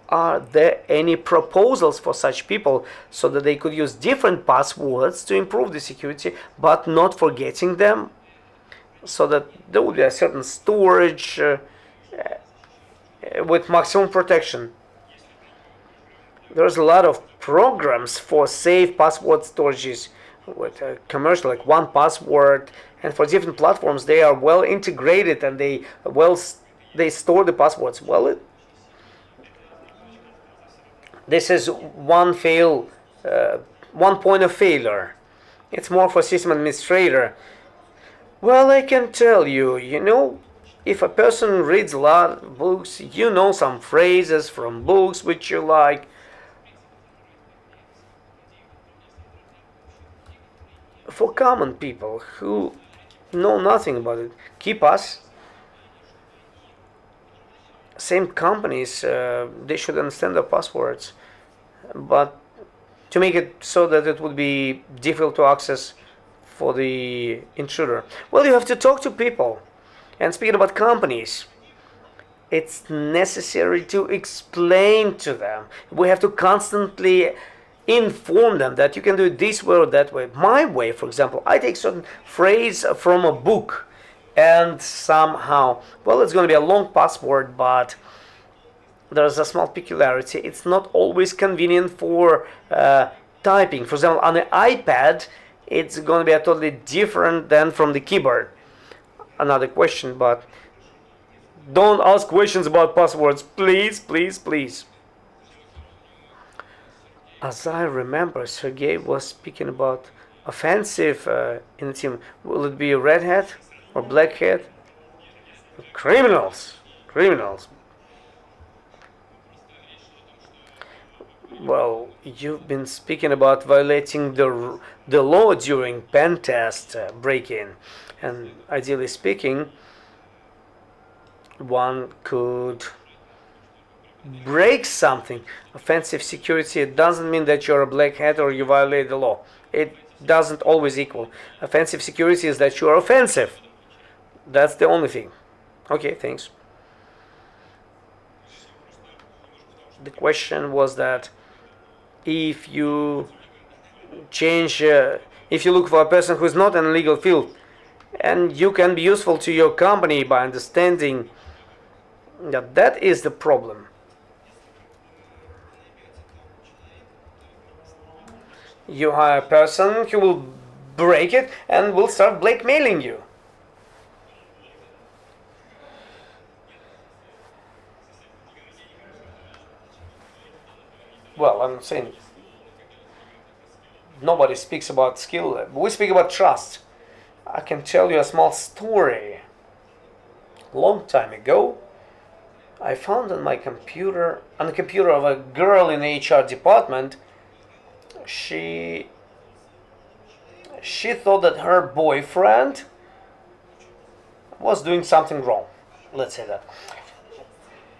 are there any proposals for such people so that they could use different passwords to improve the security, but not forgetting them, so that there would be a certain storage with maximum protection? There's a lot of programs for safe password storages with commercial, like 1Password, and for different platforms they are well integrated, and they store the passwords well. This is one point of failure. It's more for system administrator. Well, I can tell you, if a person reads a lot of books, some phrases from books which you like. For common people who know nothing about it, keep us. Same companies, they should understand the passwords, but to make it so that it would be difficult to access for the intruder. Well, you have to talk to people. And speaking about companies, it's necessary to explain to them. We have to constantly inform them that you can do it this way or that way. My way, for example, I take certain phrase from a book, and somehow, it's going to be a long password, but there's a small peculiarity. It's not always convenient for typing. For example, on the iPad, it's going to be a totally different than from the keyboard. Another question, but don't ask questions about passwords, please, please, please. As I remember, Sergey was speaking about offensive in the team. Will it be a red hat or black hat? Criminals. Well, You've been speaking about violating the law during pen test break-in, and ideally speaking, one could break something. Offensive security doesn't mean that you're a black hat or you violate the law. It doesn't always equal. Offensive security is that you are offensive. That's the only thing. Okay, thanks. The question was that if you change, if you look for a person who is not in a legal field, and you can be useful to your company by understanding that that is the problem. You hire a person who will break it and will start blackmailing you. Well, I'm saying nobody speaks about skill. We speak about trust. I can tell you a small story. Long time ago, I found on my computer, on the computer of a girl in the HR department, she thought that her boyfriend was doing something wrong. Let's say that.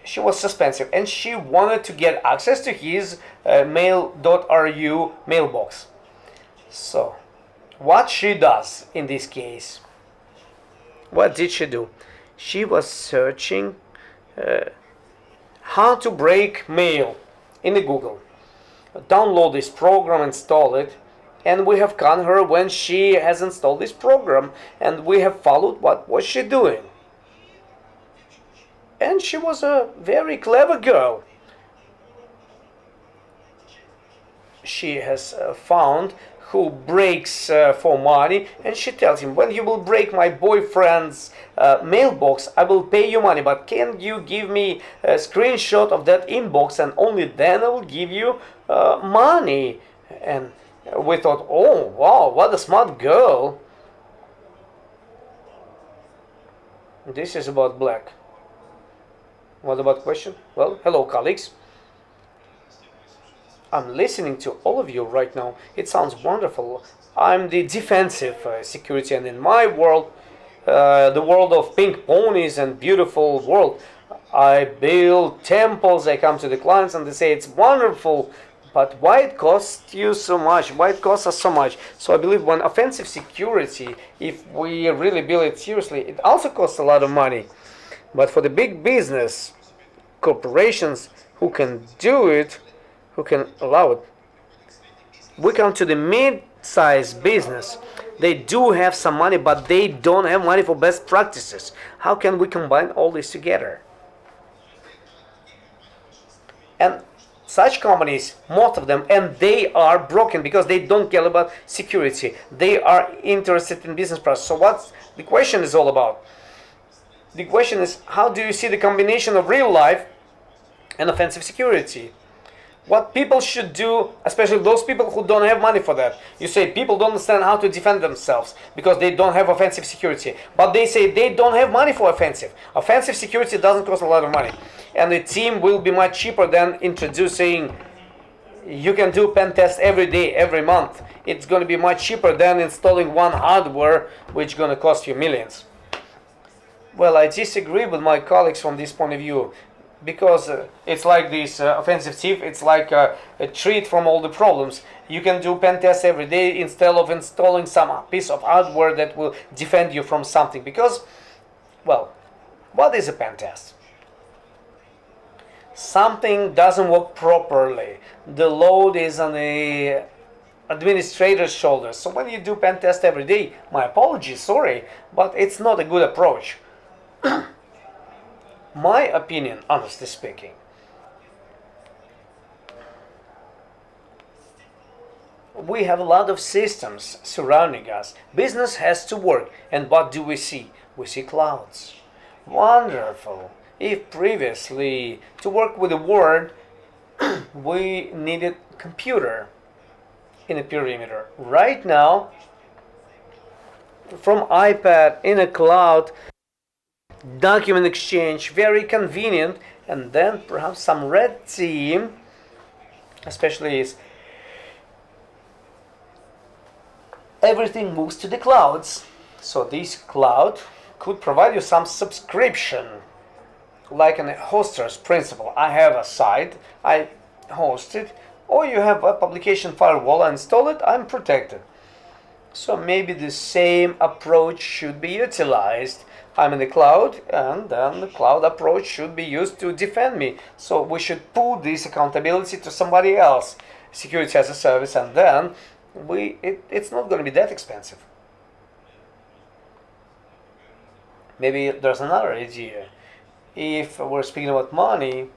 She was suspicious and she wanted to get access to his mail.ru mailbox. So, what she does in this case? What did she do? She was searching how to break mail in the Google. Download this program, install it, and we have caught her when she has installed this program, and we have followed what was she doing. And she was a very clever girl. She has found who breaks for money, and she tells him, when you will break my boyfriend's mailbox, I will pay you money, but can you give me a screenshot of that inbox, and only then I will give you money. And we thought, oh wow, what a smart girl. This is about black. What about question? Well, hello colleagues. I'm listening to all of you right now. It sounds wonderful. I'm the defensive security, and in my world, the world of pink ponies and beautiful world, I build temples. I come to the clients and they say it's wonderful, but why it costs you so much? Why it costs us so much? So I believe when offensive security, if we really build it seriously, it also costs a lot of money. But for the big business corporations who can do it, who can allow it, we come to the mid-sized business. They do have some money, but they don't have money for best practices. How can we combine all this together? And such companies, most of them, and they are broken because they don't care about security. They are interested in business process. So what the question is all about? The question is, how do you see the combination of real life and offensive security? What people should do, especially those people who don't have money for that. You say people don't understand how to defend themselves because they don't have offensive security. But they say they don't have money for offensive. Offensive security doesn't cost a lot of money. And the team will be much cheaper than introducing, you can do pen test every day, every month. It's going to be much cheaper than installing one hardware, which is going to cost you millions. Well, I disagree with my colleagues from this point of view, because it's like this offensive thief, it's like a treat from all the problems. You can do pen tests every day instead of installing some piece of hardware that will defend you from something. Because, well, what is a pen test? Something doesn't work properly. The load is on the administrator's shoulders. So when you do pen test every day, my apologies, sorry, but it's not a good approach. My opinion, honestly speaking, we have a lot of systems surrounding us. Business has to work, and what do we see? We see clouds. Wonderful. If previously, to work with a word, we needed computer in a perimeter. Right now, from iPad in a cloud, document exchange, very convenient, and then perhaps some red team, especially is everything moves to the clouds. So this cloud could provide you some subscription, like a hoster's principle. I have a site, I host it, or you have a publication firewall, I install it, I'm protected. So maybe the same approach should be utilized. I'm in the cloud, and then the cloud approach should be used to defend me. So we should pull this accountability to somebody else, security as a service, and then it's not going to be that expensive. Maybe there's another idea. If we're speaking about money,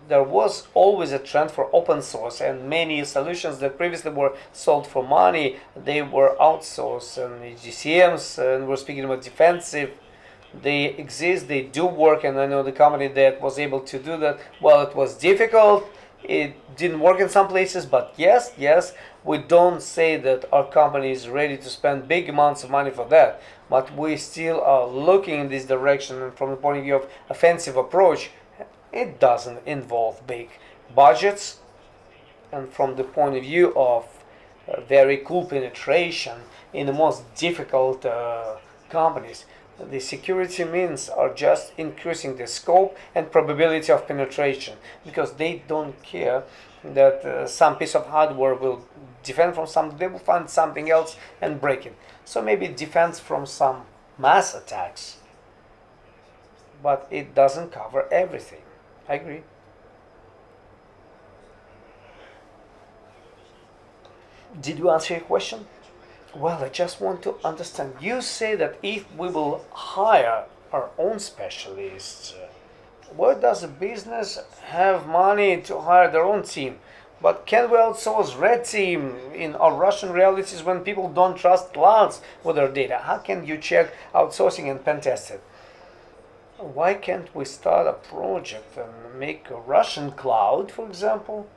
there was always a trend for open source, and many solutions that previously were sold for money, they were outsourced, and GCMs, and we're speaking about defensive, they exist, they do work, and I know the company that was able to do that. Well, it was difficult, it didn't work in some places, but yes, we don't say that our company is ready to spend big amounts of money for that, but we still are looking in this direction, and from the point of view of offensive approach, it doesn't involve big budgets, and from the point of view of very cool penetration in the most difficult companies, the security means are just increasing the scope and probability of penetration, because they don't care that some piece of hardware will defend from something, they will find something else and break it. So maybe it defends from some mass attacks, but it doesn't cover everything. I agree. Did you answer your question? Well, I just want to understand. You say that if we will hire our own specialists, where does a business have money to hire their own team? But can we outsource red team in our Russian realities when people don't trust clouds with their data? How can you check outsourcing and pen test it? Why can't we start a project and make a Russian cloud, for example?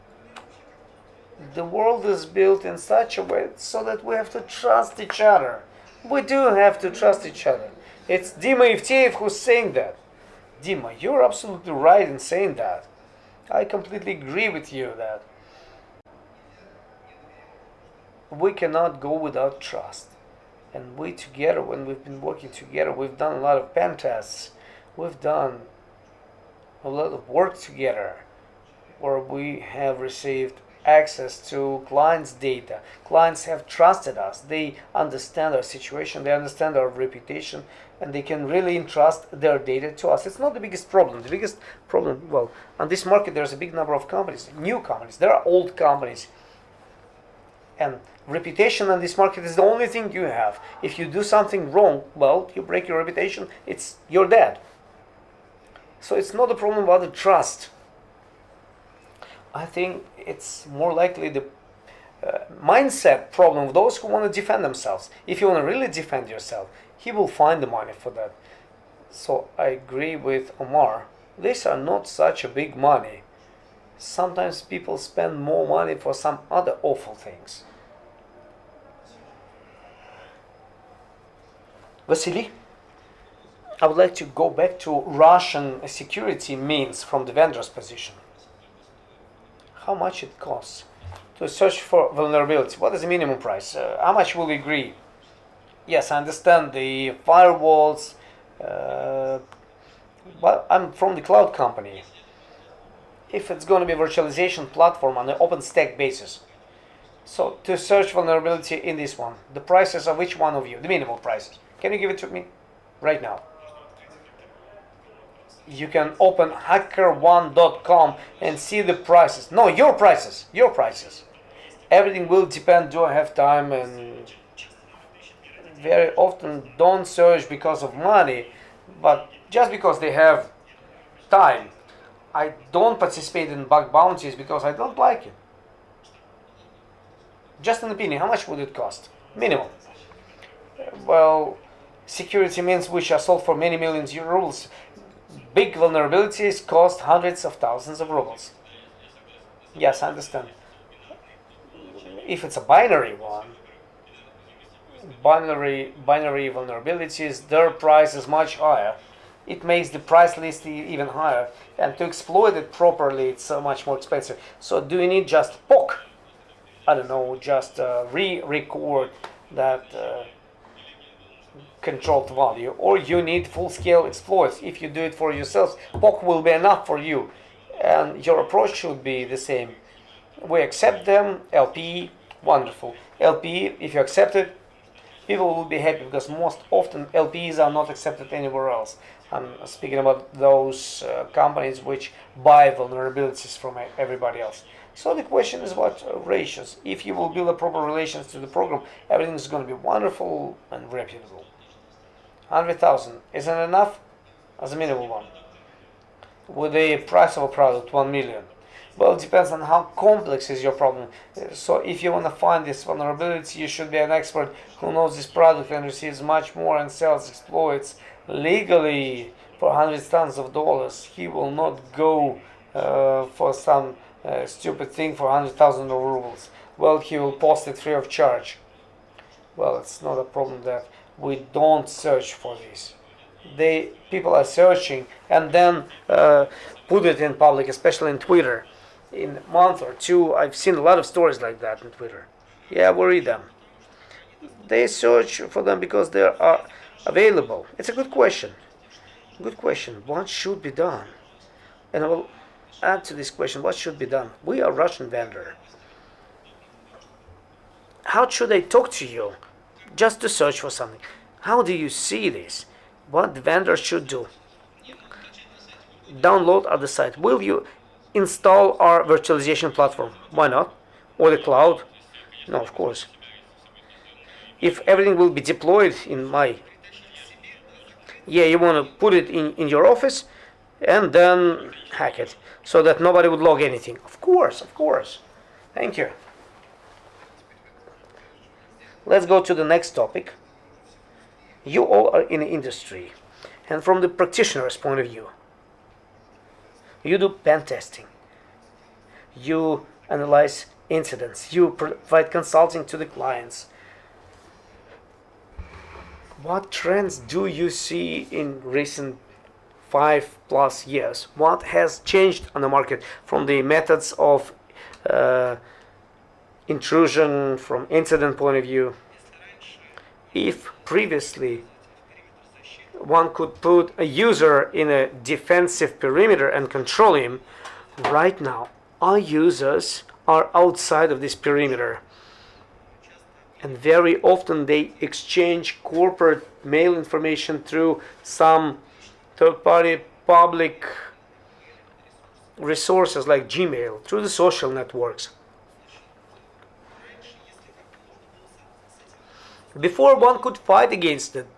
The world is built in such a way so that we have to trust each other. We do have to trust each other. It's Dima Evteev who's saying that. Dima, you're absolutely right in saying that. I completely agree with you that we cannot go without trust. And we together, when we've been working together, we've done a lot of pen tests. We've done a lot of work together where we have received access to clients' data. Clients have trusted us. They understand our situation, they understand our reputation, and they can really entrust their data to us. It's not the biggest problem. The biggest problem, well, on this market there's a big number of companies, new companies. There are old companies. And reputation on this market is the only thing you have. If you do something wrong, well, you break your reputation, you're dead. So it's not a problem about the trust. I think it's more likely the mindset problem of those who want to defend themselves. If you want to really defend yourself, he will find the money for that. So I agree with Omar. These are not such a big money. Sometimes people spend more money for some other awful things. Vasily, I would like to go back to Russian security means from the vendor's position. How much it costs to search for vulnerability? What is the minimum price? How much will we agree? Yes, I understand the firewalls, but I'm from the cloud company. If it's going to be a virtualization platform on an OpenStack basis, so to search vulnerability in this one, the prices of which one of you, the minimum prices, can you give it to me right now? You can open hackerone.com and see the prices. No, your prices. Everything will depend, do I have time, and very often don't search because of money, but just because they have time. I don't participate in bug bounties because I don't like it. Just an opinion, how much would it cost? Minimum. Well, security means which are sold for many millions of rubles. Big vulnerabilities cost hundreds of thousands of rubles. Yes, I understand. If it's a binary one, binary vulnerabilities, their price is much higher. It makes the price list even higher, and to exploit it properly, it's so much more expensive. So do you need just POC? I don't know, just re-record that controlled value, or you need full-scale exploits. If you do it for yourselves, POC will be enough for you, and your approach should be the same. We accept them, LP, wonderful. LP, if you accept it, people will be happy, because most often LPs are not accepted anywhere else. I'm speaking about those companies which buy vulnerabilities from everybody else. So the question is about ratios. If you will build a proper relations to the program, everything is going to be wonderful and reputable. 100,000 isn't enough as a minimum one. With the price of a product 1 million. Well, it depends on how complex is your problem. So if you want to find this vulnerability, you should be an expert who knows this product and receives much more and sells exploits legally for hundreds of thousands of dollars. He will not go for some stupid thing for 100,000 rubles. Well, he will post it free of charge. Well, it's not a problem that we don't search for this. People are searching and then put it in public, especially in Twitter. In a month or two, I've seen a lot of stories like that in Twitter. Yeah, we read them. They search for them because they are available. It's a good question. Good question. What should be done? And I will add to this question, what should be done? We are Russian vendor. How should I talk to you just to search for something? How do you see this? What the vendor should do? Download at the site. Will you install our virtualization platform? Why not? Or the cloud? No, of course. If everything will be deployed in my... Yeah, you want to put it in your office and then hack it so that nobody would log anything. Of course, of course. Thank you. Let's go to the next topic. You all are in the industry, and from the practitioner's point of view, you do pen testing, you analyze incidents, you provide consulting to the clients. What trends do you see in recent 5+ years? What has changed on the market from the methods of intrusion, from incident point of view? If previously one could put a user in a defensive perimeter and control him, right now our users are outside of this perimeter. And very often they exchange corporate mail information through some third-party public resources like Gmail, through the social networks. Before, one could fight against it.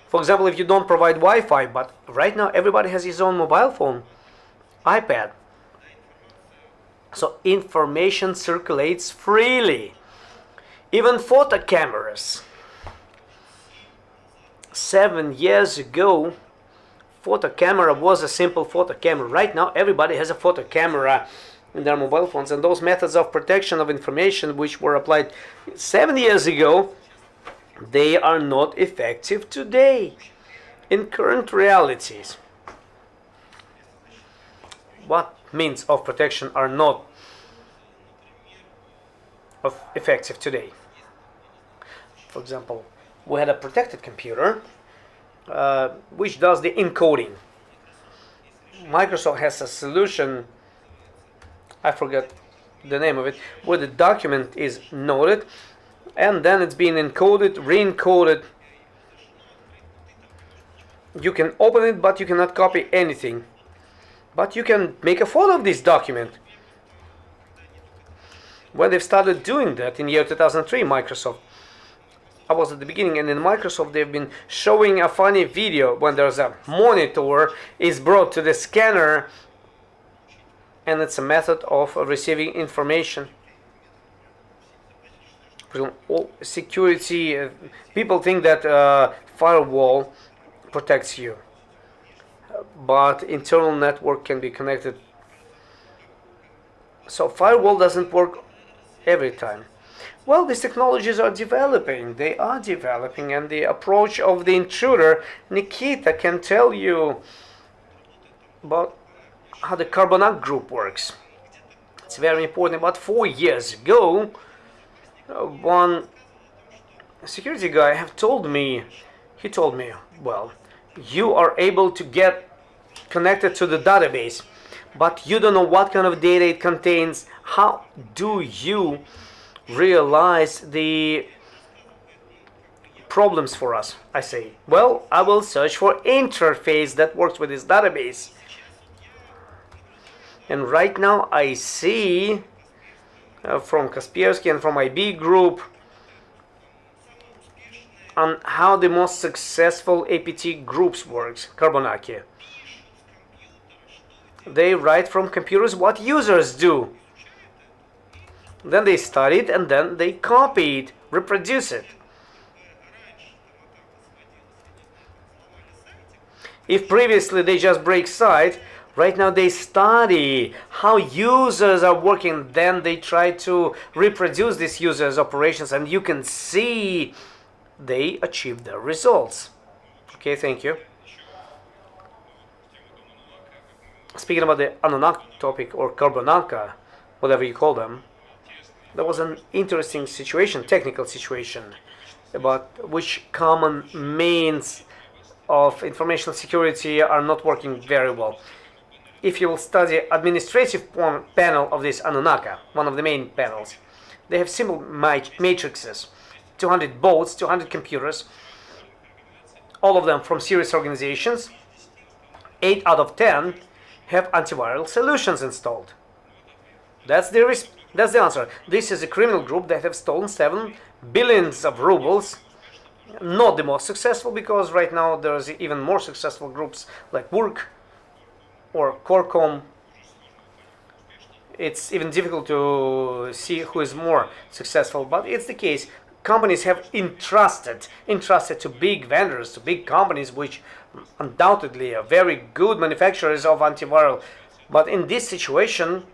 For example, if you don't provide Wi-Fi, but right now everybody has his own mobile phone, iPad. So information circulates freely. Even photo cameras. 7 years ago, photo camera was a simple photo camera. Right now everybody has a photo camera in their mobile phones, and those methods of protection of information which were applied 7 years ago, they are not effective today in current realities. What means of protection are not effective today? For example, we had a protected computer which does the encoding. Microsoft has a solution, I forget the name of it, where the document is noted and then it's being encoded, re-encoded. You can open it, but you cannot copy anything. But you can make a photo of this document. When they've started doing that in year 2003, Microsoft, I was at the beginning, and in Microsoft they've been showing a funny video when there's a monitor is brought to the scanner, and it's a method of receiving information. Security, people think that firewall protects you, but internal network can be connected. So firewall doesn't work every time. Well, these technologies are developing. They are developing, and the approach of the intruder, Nikita, can tell you about how the Carbonite group works. It's very important. About 4 years ago, one security guy have told me, he told me, well, you are able to get connected to the database, but you don't know what kind of data it contains. How do you realize the problems for us? I say, well, I will search for interface that works with this database. And right now I see from Kaspersky and from IB Group on how the most successful APT groups works, Carbonaki. They write from computers what users do. Then they study it and then they copy it, reproduce it. If previously they just break site, right now they study how users are working, then they try to reproduce these users' operations, and you can see they achieve their results. Okay, thank you. Speaking about the Anunnaki topic, or Carbonaka, whatever you call them, there was an interesting situation, technical situation, about which common means of information security are not working very well. If you will study administrative panel of this Anunnaki, one of the main panels, they have simple matrices, 200 bots, 200 computers, all of them from serious organizations. 8 out of 10 have antiviral solutions installed. That's the answer. This is a criminal group that have stolen 7 billions of rubles. Not the most successful, because right now there's even more successful groups like Work or Corcom. It's even difficult to see who is more successful, but it's the case. Companies have entrusted to big vendors, to big companies, which undoubtedly are very good manufacturers of antiviral. But in this situation,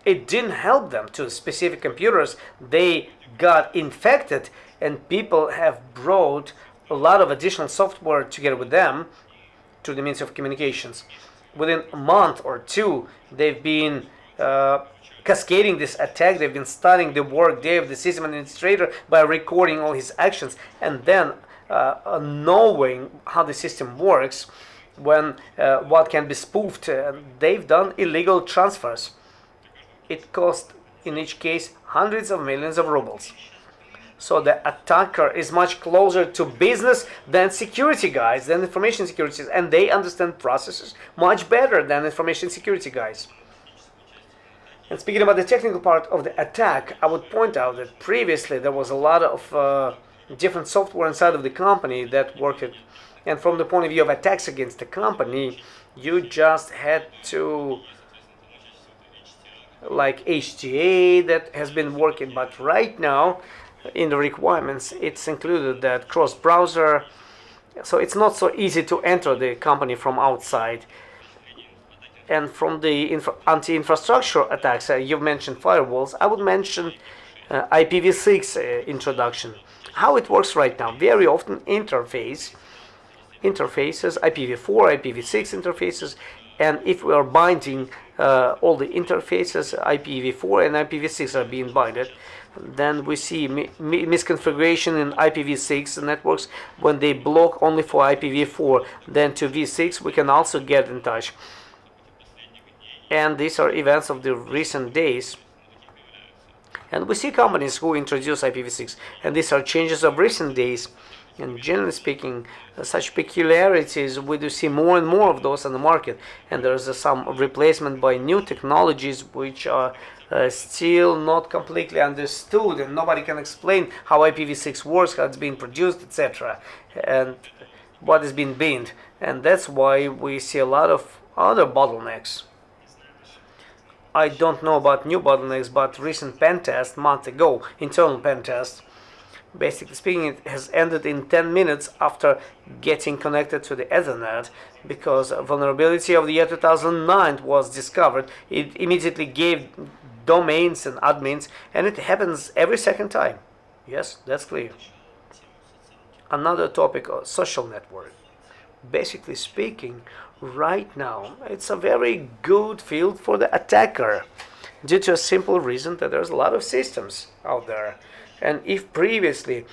it didn't help them to specific computers. They got infected, and people have brought a lot of additional software together with them to the means of communications. Within a month or two, they've been cascading this attack. They've been studying the work day of the system administrator by recording all his actions, and then knowing how the system works, when what can be spoofed. They've done illegal transfers. It cost, in each case, hundreds of millions of rubles. So the attacker is much closer to business than security guys, than information security, and they understand processes much better than information security guys. And speaking about the technical part of the attack, I would point out that previously there was a lot of different software inside of the company that worked. And from the point of view of attacks against the company, you just had to, like HTA that has been working, but right now in the requirements it's included that cross-browser, so it's not so easy to enter the company from outside. And from the anti-infrastructure attacks, you've mentioned firewalls, I would mention IPv6 introduction. How it works right now, very often interfaces, IPv4, IPv6 interfaces, and if we are binding all the interfaces, IPv4 and IPv6 are being binded, then we see misconfiguration in IPv6 networks when they block only for IPv4. Then to v6 we can also get in touch. And these are events of the recent days. And we see companies who introduce IPv6, and these are changes of recent days. And generally speaking, such peculiarities, we do see more and more of those on the market. And there's some replacement by new technologies which are still not completely understood, and nobody can explain how IPv6 works, how it's being produced, etc., and what is being binned. And that's why we see a lot of other bottlenecks. I don't know about new bottlenecks, but recent pen test, month ago, internal pen test, basically speaking, it has ended in 10 minutes after getting connected to the Ethernet, because a vulnerability of the year 2009 was discovered. It immediately gave domains and admins, and it happens every second time. Yes, that's clear. Another topic, social network. Basically speaking, right now it's a very good field for the attacker due to a simple reason that there's a lot of systems out there. And if previously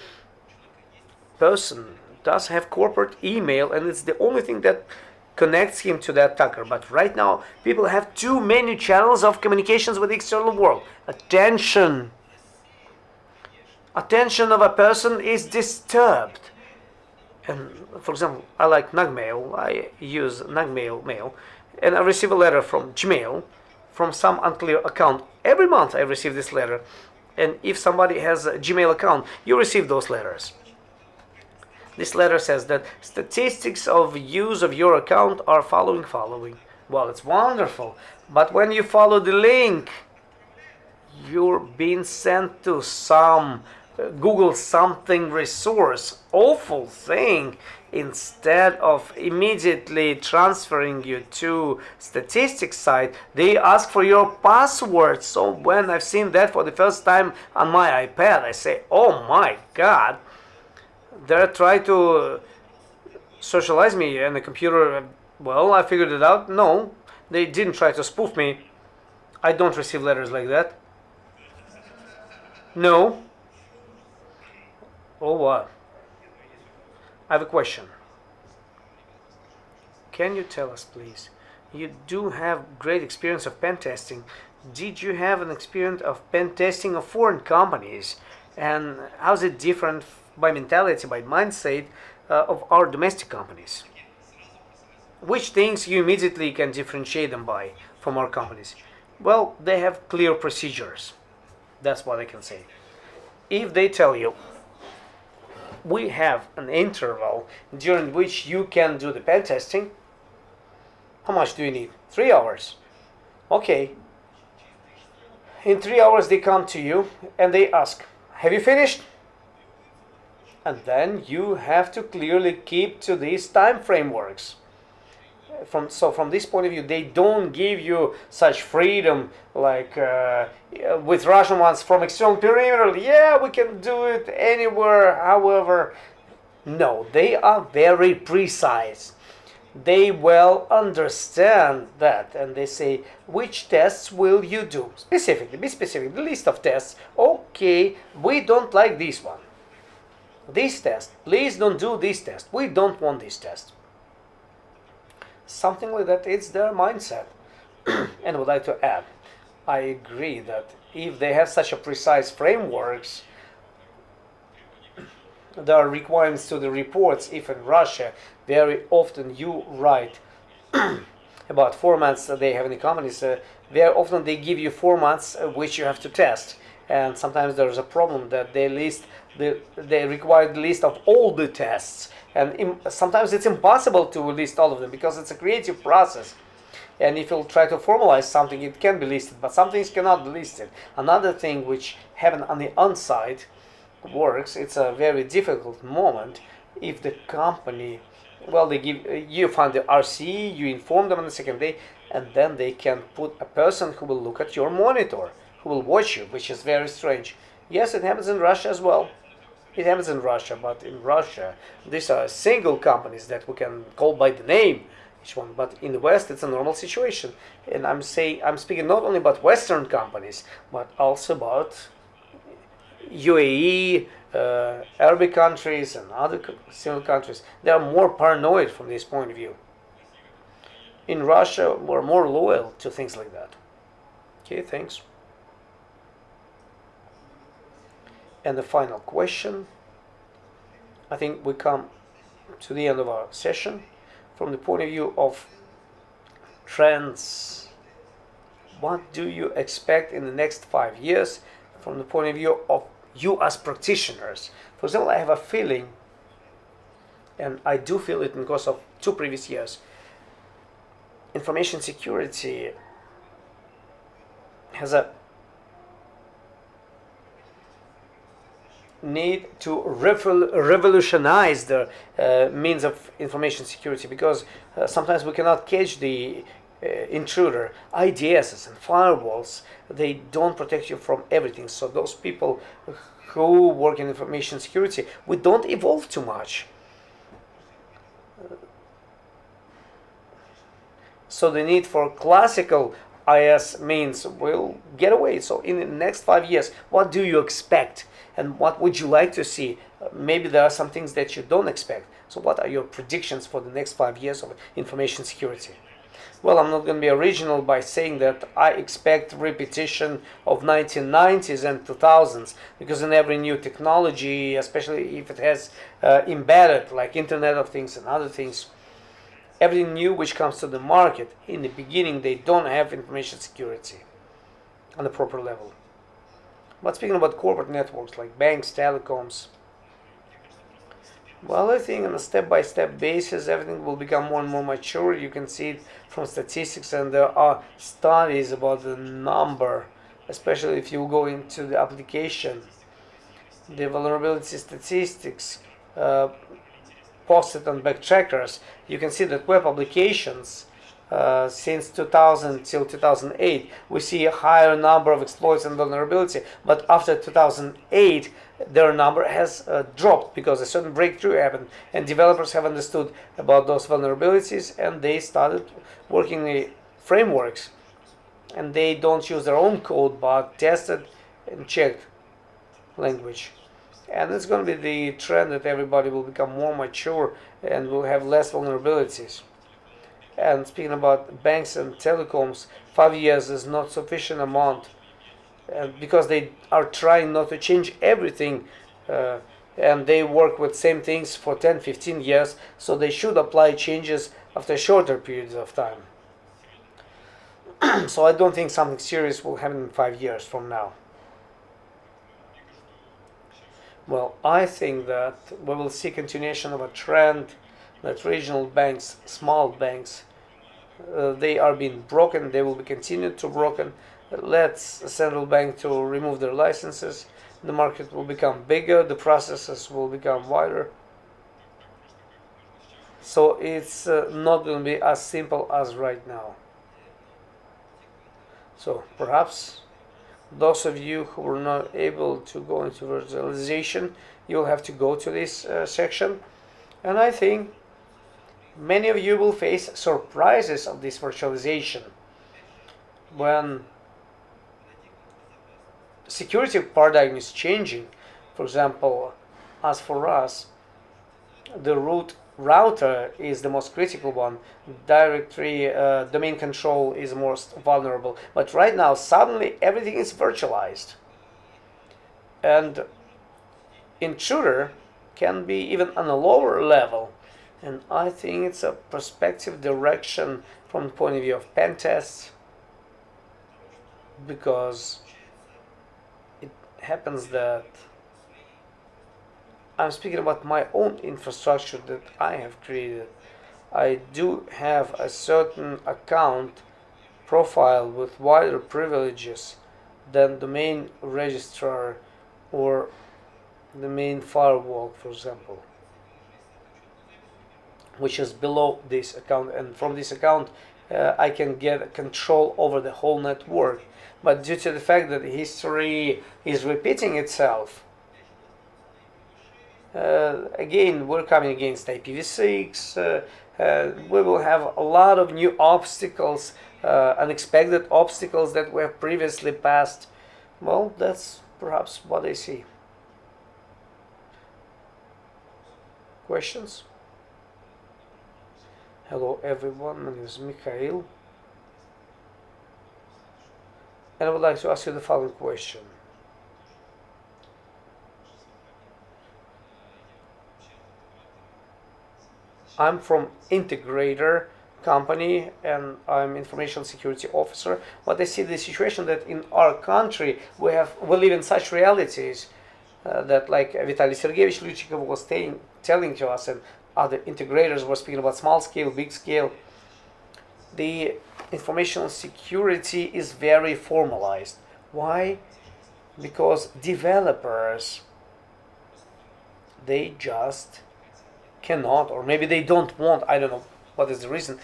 person does have corporate email and it's the only thing that connects him to that attacker, but right now people have too many channels of communications with the external world. Attention of a person is disturbed. And for example, I like Nagmail. I use Nagmail mail, and I receive a letter from Gmail from some unclear account. Every month I receive this letter, and if somebody has a Gmail account, you receive those letters. This letter says that statistics of use of your account are following. Well, it's wonderful, but when you follow the link, you're being sent to some Google something resource, awful thing, instead of immediately transferring you to statistics site. They ask for your password. So when I've seen that for the first time on my iPad, I say, oh my god, they're trying to socialize me and the computer. Well, I figured it out. No, they didn't try to spoof me. I don't receive letters like that. No. Oh, what? I have a question. Can you tell us, please? You do have great experience of pen testing. Did you have an experience of pen testing of foreign companies? And how is it different by mentality, by mindset of our domestic companies? Which things you immediately can differentiate them by from our companies? Well, they have clear procedures. That's what I can say. If they tell you, we have an interval during which you can do the pen testing, how much do you need? 3 hours. Okay. In 3 hours they come to you and they ask, have you finished? And then you have to clearly keep to these time frameworks. From this point of view, they don't give you such freedom like with Russian ones from external perimeter. Yeah, we can do it anywhere, however. No, they are very precise. They well understand that, and they say, which tests will you do? Specifically, be specific, the list of tests. Okay, we don't like this one. This test, please don't do this test. We don't want this test. Something like that, it's their mindset. And I would like to add, I agree that if they have such a precise frameworks, there are requirements to the reports. If in Russia, very often you write about formats that they have in the companies, very often they give you formats which you have to test. And sometimes there's a problem that they require the list of all the tests. And sometimes it's impossible to list all of them because it's a creative process. And if you'll try to formalize something, it can be listed, but some things cannot be listed. Another thing which happen on the on-site works, it's a very difficult moment if the company, well, they give you find the RC, you inform them on the second day, and then they can put a person who will look at your monitor, who will watch you, which is very strange. Yes, it happens in Russia as well. It happens in Russia, but in Russia, these are single companies that we can call by the name, each one. But in the West, it's a normal situation. And I'm speaking not only about Western companies, but also about UAE, Arabic countries, and other single countries. They are more paranoid from this point of view. In Russia, we're more loyal to things like that. Okay, thanks. And the final question, I think we come to the end of our session. From the point of view of trends, what do you expect in the next 5 years from the point of view of you as practitioners? For example, I have a feeling, and I do feel it because of 2 previous years, information security has a need to revolutionize the means of information security, because sometimes we cannot catch the intruder. IDSs and firewalls, they don't protect you from everything. So those people who work in information security, we don't evolve too much. So the need for classical IS means will get away. So in the next 5 years, what do you expect? And what would you like to see? Maybe there are some things that you don't expect. So what are your predictions for the next 5 years of information security? Well, I'm not going to be original by saying that I expect repetition of 1990s and 2000s, because in every new technology, especially if it has embedded like Internet of Things and other things, everything new which comes to the market, in the beginning they don't have information security on the proper level. But speaking about corporate networks like banks, telecoms, well, I think on a step-by-step basis, everything will become more and more mature. You can see it from statistics, and there are studies about the number, especially if you go into the application, the vulnerability statistics posted on backtrackers. You can see that web applications since 2000 till 2008, we see a higher number of exploits and vulnerability, but after 2008, their number has dropped because a certain breakthrough happened and developers have understood about those vulnerabilities and they started working the frameworks, and they don't use their own code but tested and checked language. And it's going to be the trend that everybody will become more mature and will have less vulnerabilities. And speaking about banks and telecoms, 5 years is not sufficient amount because they are trying not to change everything, and they work with same things for 10-15 years, so they should apply changes after shorter periods of time. So I don't think something serious will happen in 5 years from now. Well, I think that we will see continuation of a trend that regional banks, small banks, they are being broken, they will be continued to broken. Let's a central bank to remove their licenses, the market will become bigger, the processes will become wider. So it's not going to be as simple as right now. So perhaps those of you who were not able to go into virtualization, you'll have to go to this section. And I think many of you will face surprises of this virtualization. When security paradigm is changing, for example, as for us, the root router is the most critical one. Directory domain control is most vulnerable. But right now, suddenly everything is virtualized. And intruder can be even on a lower level. And I think it's a perspective direction from the point of view of pen tests, because it happens that I'm speaking about my own infrastructure that I have created. I do have a certain account profile with wider privileges than the main registrar or the main firewall, for example, which is below this account, and from this account I can get control over the whole network. But due to the fact that history is repeating itself, again, we're coming against IPv6. We will have a lot of new obstacles, unexpected obstacles that we have previously passed. Well, that's perhaps what I see. Questions? Hello everyone, my name is Mikhail, and I would like to ask you the following question. I'm from integrator company and I'm information security officer, but I see the situation that in our country we live in such realities that, like Vitaly Sergeyevich Luchikov was telling to us, and other integrators were speaking about small scale, big scale. The information security is very formalized. Why? Because developers, they just cannot, or maybe they don't want, I don't know what is the reason,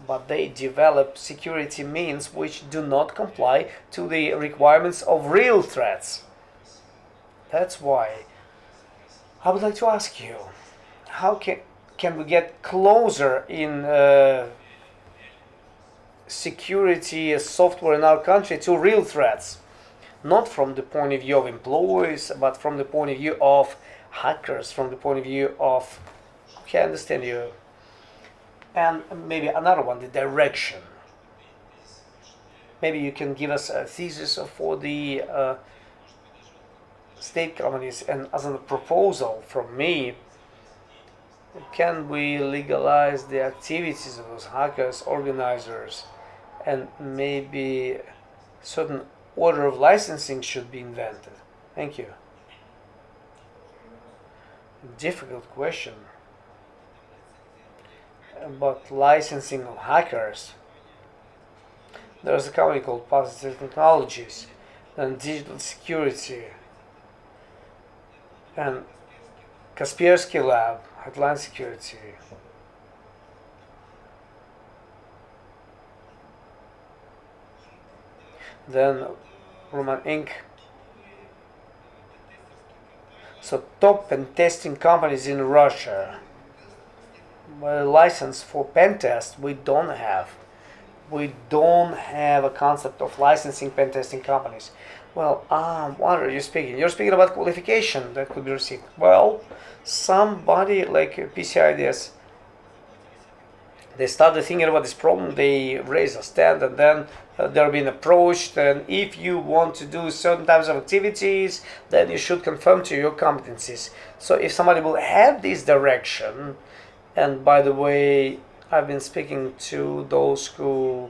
but they develop security means which do not comply to the requirements of real threats. That's why I would like to ask you, how can we get closer in security software in our country to real threats, not from the point of view of employees, but from the point of view of hackers, from the point of view of, okay, I understand you. And maybe another one, the direction. Maybe you can give us a thesis for the state companies, and as a proposal from me, can we legalize the activities of those hackers, organizers, and maybe certain order of licensing should be invented? Thank you. Difficult question about licensing of hackers. There's a company called Positive Technologies, then Digital Security, and Kaspersky Lab, Headline Security. Then Roman Inc. So top pen testing companies in Russia. License for pen test we don't have. We don't have a concept of licensing pen testing companies. Well, what are you speaking? You're speaking about qualification that could be received. Well, somebody like PCIDS, they started thinking about this problem, they raised a stand, and then they're being approached, and if you want to do certain types of activities, then you should confirm to your competencies. So if somebody will have this direction, and by the way, I've been speaking to those who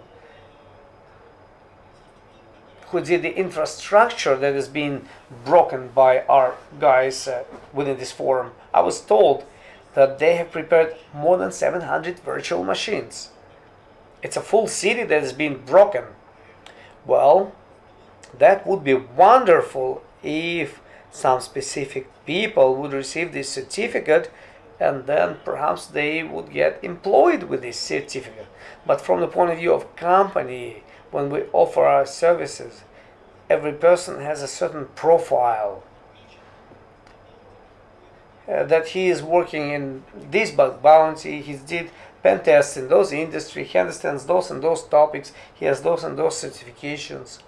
did the infrastructure that is being broken by our guys within this forum. I was told that they have prepared more than 700 virtual machines. It's a full city that is being broken. Well, that would be wonderful if some specific people would receive this certificate, and then perhaps they would get employed with this certificate. But from the point of view of company, when we offer our services, every person has a certain profile that he is working in this bug bounty, he did pen tests in those industry, he understands those and those topics, he has those and those certifications.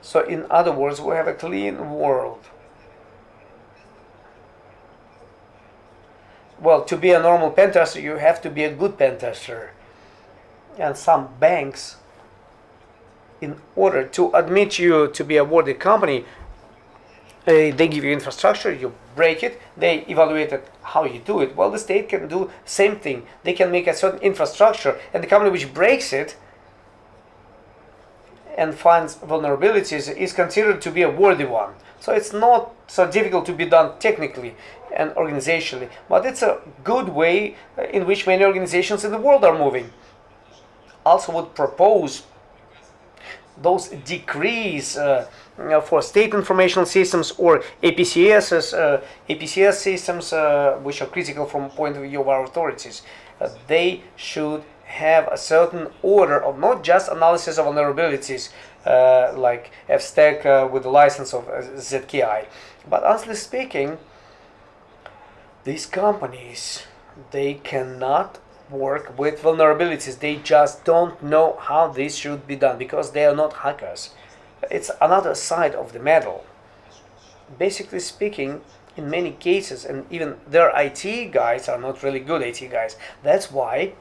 So in other words, we have a clean world. Well, to be a normal pen tester, you have to be a good pen tester. And some banks, in order to admit you to be a worthy company, they give you infrastructure, you break it, they evaluate it, how you do it. Well, the state can do same thing. They can make a certain infrastructure, and the company which breaks it and finds vulnerabilities is considered to be a worthy one. So it's not so difficult to be done technically and organizationally, but it's a good way in which many organizations in the world are moving. Also would propose those decrees for state informational systems or APCS systems, which are critical from the point of view of our authorities. They should have a certain order of not just analysis of vulnerabilities like FStack with the license of ZKI, but honestly speaking, these companies, they cannot work with vulnerabilities. They just don't know how this should be done because they are not hackers. It's another side of the medal. Basically speaking, in many cases, and even their IT guys are not really good IT guys. That's why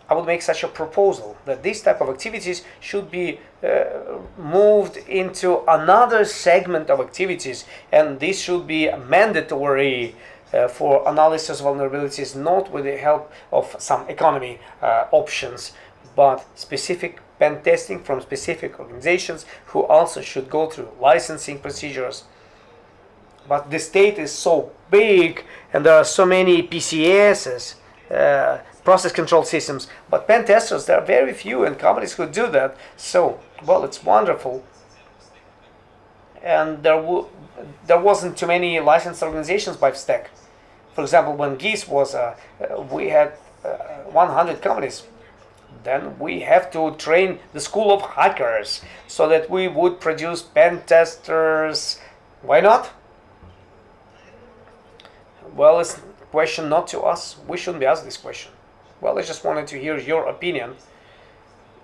I would make such a proposal that these type of activities should be moved into another segment of activities, and this should be mandatory for analysis of vulnerabilities, not with the help of some economy options, but specific pen testing from specific organizations who also should go through licensing procedures. But the state is so big and there are so many PCSs, process control systems, but pen testers, there are very few, and companies who do that. So, well, it's wonderful. And there wasn't too many licensed organizations by FStack. For example, when GIS was, we had 100 companies. Then we have to train the school of hackers so that we would produce pen testers. Why not? Well, it's a question not to us. We shouldn't be asked this question. Well, I just wanted to hear your opinion,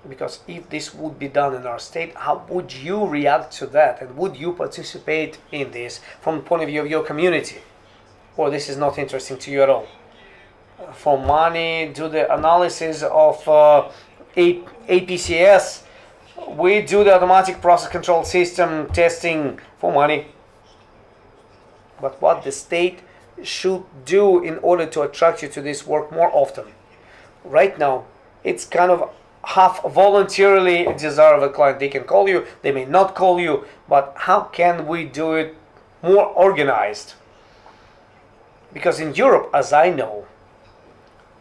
because if this would be done in our state, how would you react to that, and would you participate in this from the point of view of your community, or this is not interesting to you at all? For money, do the analysis of APCS. We do the automatic process control system testing for money. But what the state should do in order to attract you to this work more often? Right now, it's kind of half voluntarily a desire of a client. They can call you, they may not call you, but how can we do it more organized? Because in Europe, as I know,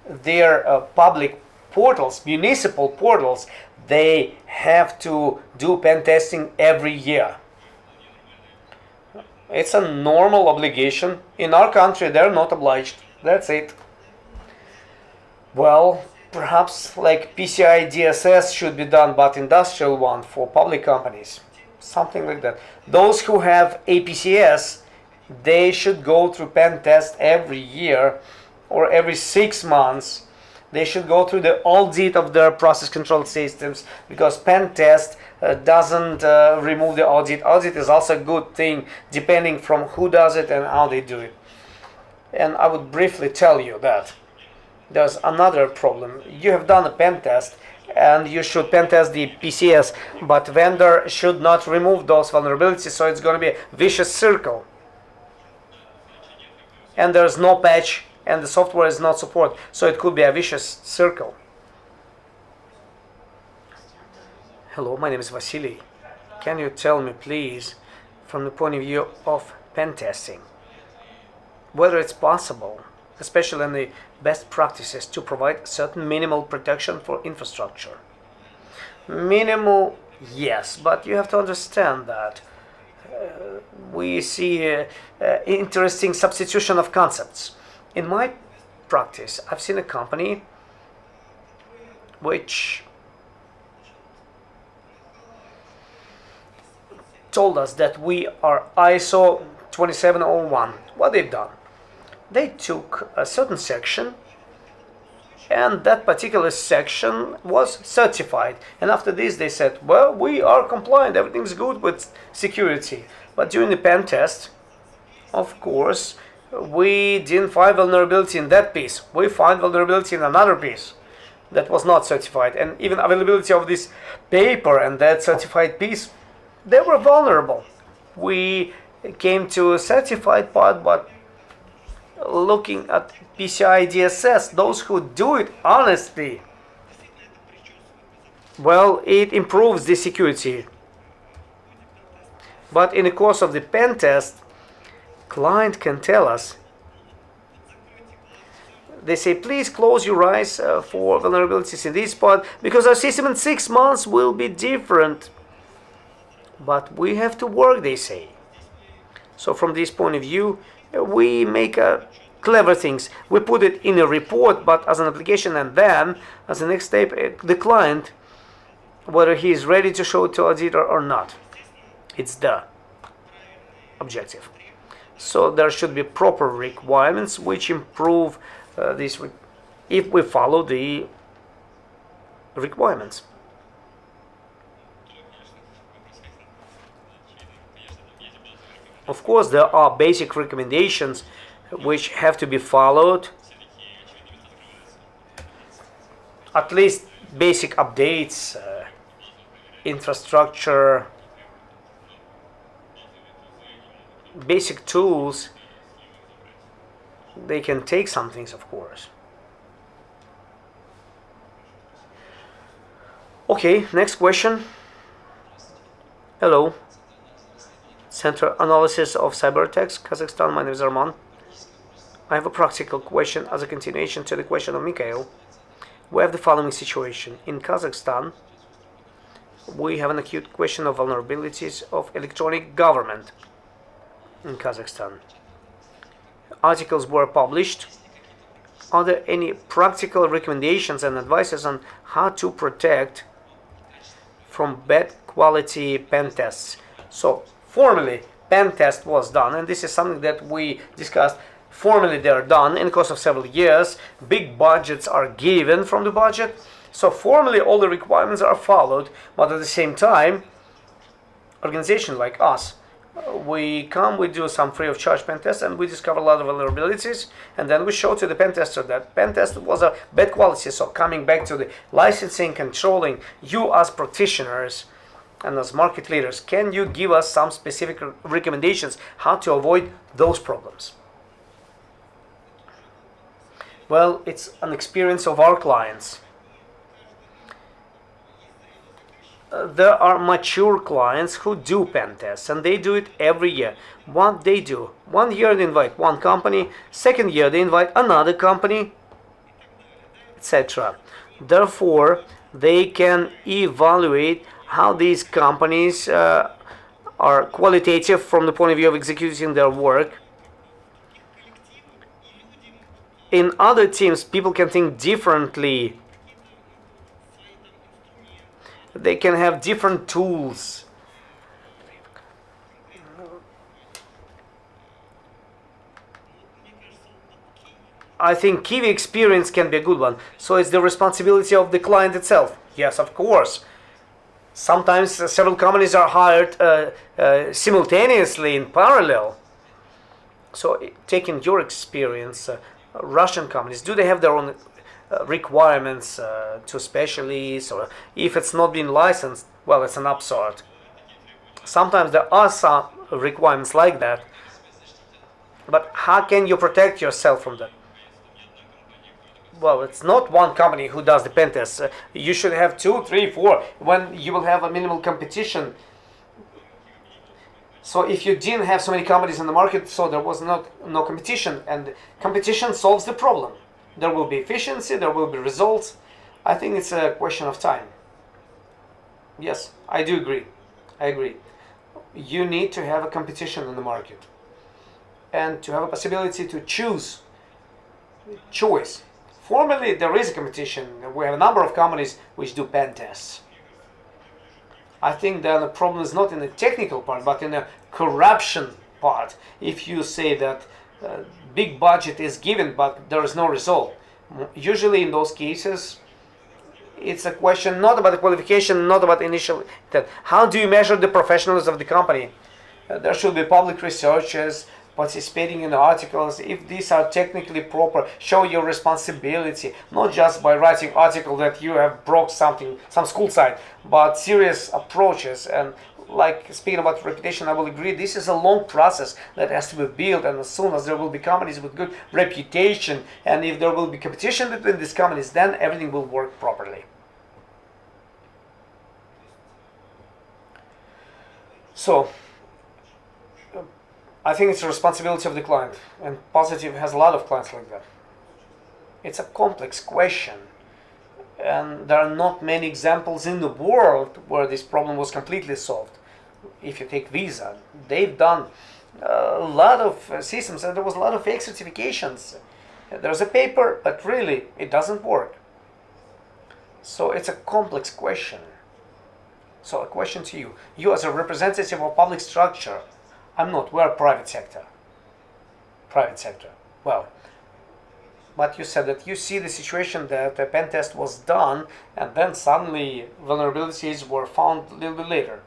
their public portals, municipal portals, they have to do pen testing every year. It's a normal obligation. In our country, they're not obliged. That's it. Well, perhaps like PCI DSS should be done, but industrial one for public companies. Something like that. Those who have APCS, they should go through pen test every year or every 6 months. They should go through the audit of their process control systems, because pen test doesn't remove the audit. Audit is also a good thing depending from who does it and how they do it. And I would briefly tell you that there's another problem. You have done a pen test and you should pen test the PCS, but vendor should not remove those vulnerabilities, so it's going to be a vicious circle. And there's no patch and the software is not support, so it could be a vicious circle. Hello, my name is Vasily. Can you tell me, please, from the point of view of pen testing, whether it's possible, especially in the best practices, to provide certain minimal protection for infrastructure? Minimal, yes, but you have to understand that we see interesting substitution of concepts. In my practice, I've seen a company which told us that we are ISO 2701. What they've done? They took a certain section, and that particular section was certified. And after this, they said, well, we are compliant, everything's good with security. But during the pen test, of course, we didn't find vulnerability in that piece. We find vulnerability in another piece that was not certified. And even availability of this paper and that certified piece, they were vulnerable. We came to a certified part, but looking at PCI DSS, those who do it honestly, well, it improves the security. But in the course of the pen test, client can tell us, they say, please close your eyes for vulnerabilities in this part, because our system in 6 months will be different. But we have to work, they say. So from this point of view, we make clever things. We put it in a report, but as an application, and then as the next step, the client, whether he is ready to show it to auditor or not. It's the objective. So there should be proper requirements which improve this if we follow the requirements. Of course, there are basic recommendations which have to be followed. At least basic updates, infrastructure, basic tools. They can take some things, of course. Okay, next question. Hello. Center Analysis of Cyber Attacks, Kazakhstan. My name is Arman. I have a practical question as a continuation to the question of Mikhail. We have the following situation. In Kazakhstan, we have an acute question of vulnerabilities of electronic government in Kazakhstan. Articles were published. Are there any practical recommendations and advices on how to protect from bad quality pen tests? So formally, pen test was done, and this is something that we discussed. Formally they are done in the course of several years. Big budgets are given from the budget. So formally all the requirements are followed, but at the same time, organizations like us, we do some free of charge pen tests, and we discover a lot of vulnerabilities, and then we show to the pen tester that pen test was a bad quality. So coming back to the licensing, controlling, you as practitioners and as market leaders, can you give us some specific recommendations how to avoid those problems? Well, it's an experience of our clients. There are mature clients who do pen tests, and they do it every year. What they do, 1 year they invite one company, second year they invite another company, etc. Therefore, they can evaluate how these companies are qualitative from the point of view of executing their work. In other teams, people can think differently. They can have different tools. I think Kiwi experience can be a good one. So it's the responsibility of the client itself. Yes, of course. Sometimes several companies are hired simultaneously in parallel. So taking your experience, Russian companies, do they have their own requirements to specialists, or if it's not been licensed, well, it's an upsort. Sometimes there are some requirements like that, but how can you protect yourself from that? Well, it's not one company who does the pen tests. You should have 2, 3, 4 when you will have a minimal competition. So if you didn't have so many companies in the market, so there was no competition, and competition solves the problem. There will be efficiency, there will be results. I think it's a question of time. Yes, I do agree. I agree. You need to have a competition in the market, and to have a possibility to choose. Choice. Formally, there is a competition. We have a number of companies which do pen tests. I think that the problem is not in the technical part, but in the corruption part. If you say that big budget is given, but there is no result, usually in those cases, it's a question not about the qualification, not about initial. That how do you measure the professionalism of the company? There should be public researchers participating in the articles. If these are technically proper, show your responsibility, not just by writing article that you have broke something, some school site, but serious approaches. And like speaking about reputation, I will agree, this is a long process that has to be built, and as soon as there will be companies with good reputation, and if there will be competition between these companies, then everything will work properly. So I think it's a responsibility of the client, and Positive has a lot of clients like that. It's a complex question, and there are not many examples in the world where this problem was completely solved. If you take Visa, they've done a lot of systems, and there was a lot of fake certifications. There's a paper, but really it doesn't work. So it's a complex question. So a question to you. You as a representative of public structure, I'm not, we're private sector. Private sector. Well, but you said that you see the situation that a pen test was done, and then suddenly vulnerabilities were found a little bit later.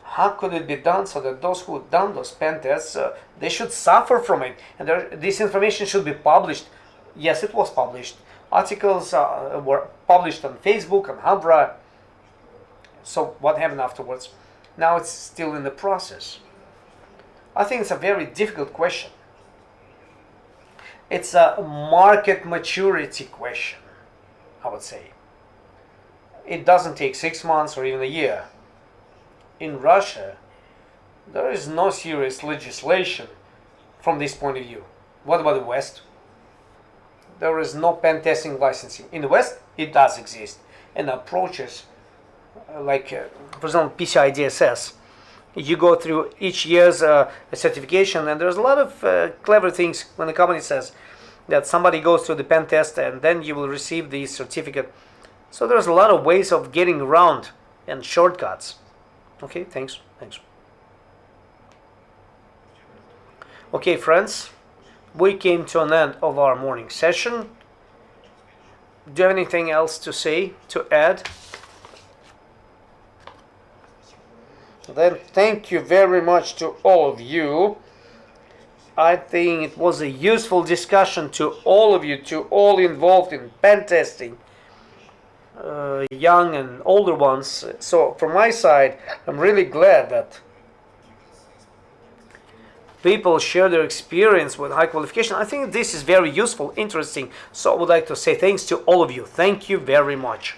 How could it be done so that those who done those pen tests, they should suffer from it, and this information should be published? Yes, it was published. Articles were published on Facebook, on Hubra. So what happened afterwards? Now it's still in the process. I think it's a very difficult question. It's a market maturity question, I would say. It doesn't take 6 months or even a year. In Russia, there is no serious legislation from this point of view. What about the West? There is no pen testing licensing. In the West, it does exist. And approaches like, for example, PCI DSS. You go through each year's certification, and there's a lot of clever things when the company says that somebody goes through the pen test and then you will receive the certificate. So there's a lot of ways of getting around and shortcuts. Okay, thanks. Okay, friends, we came to an end of our morning session. Do you have anything else to say, to add? Then thank you very much to all of you. I think it was a useful discussion to all of you, to all involved in pen testing, young and older ones. So from my side, I'm really glad that people share their experience with high qualification. I think this is very useful, interesting. So I would like to say thanks to all of you. Thank you very much.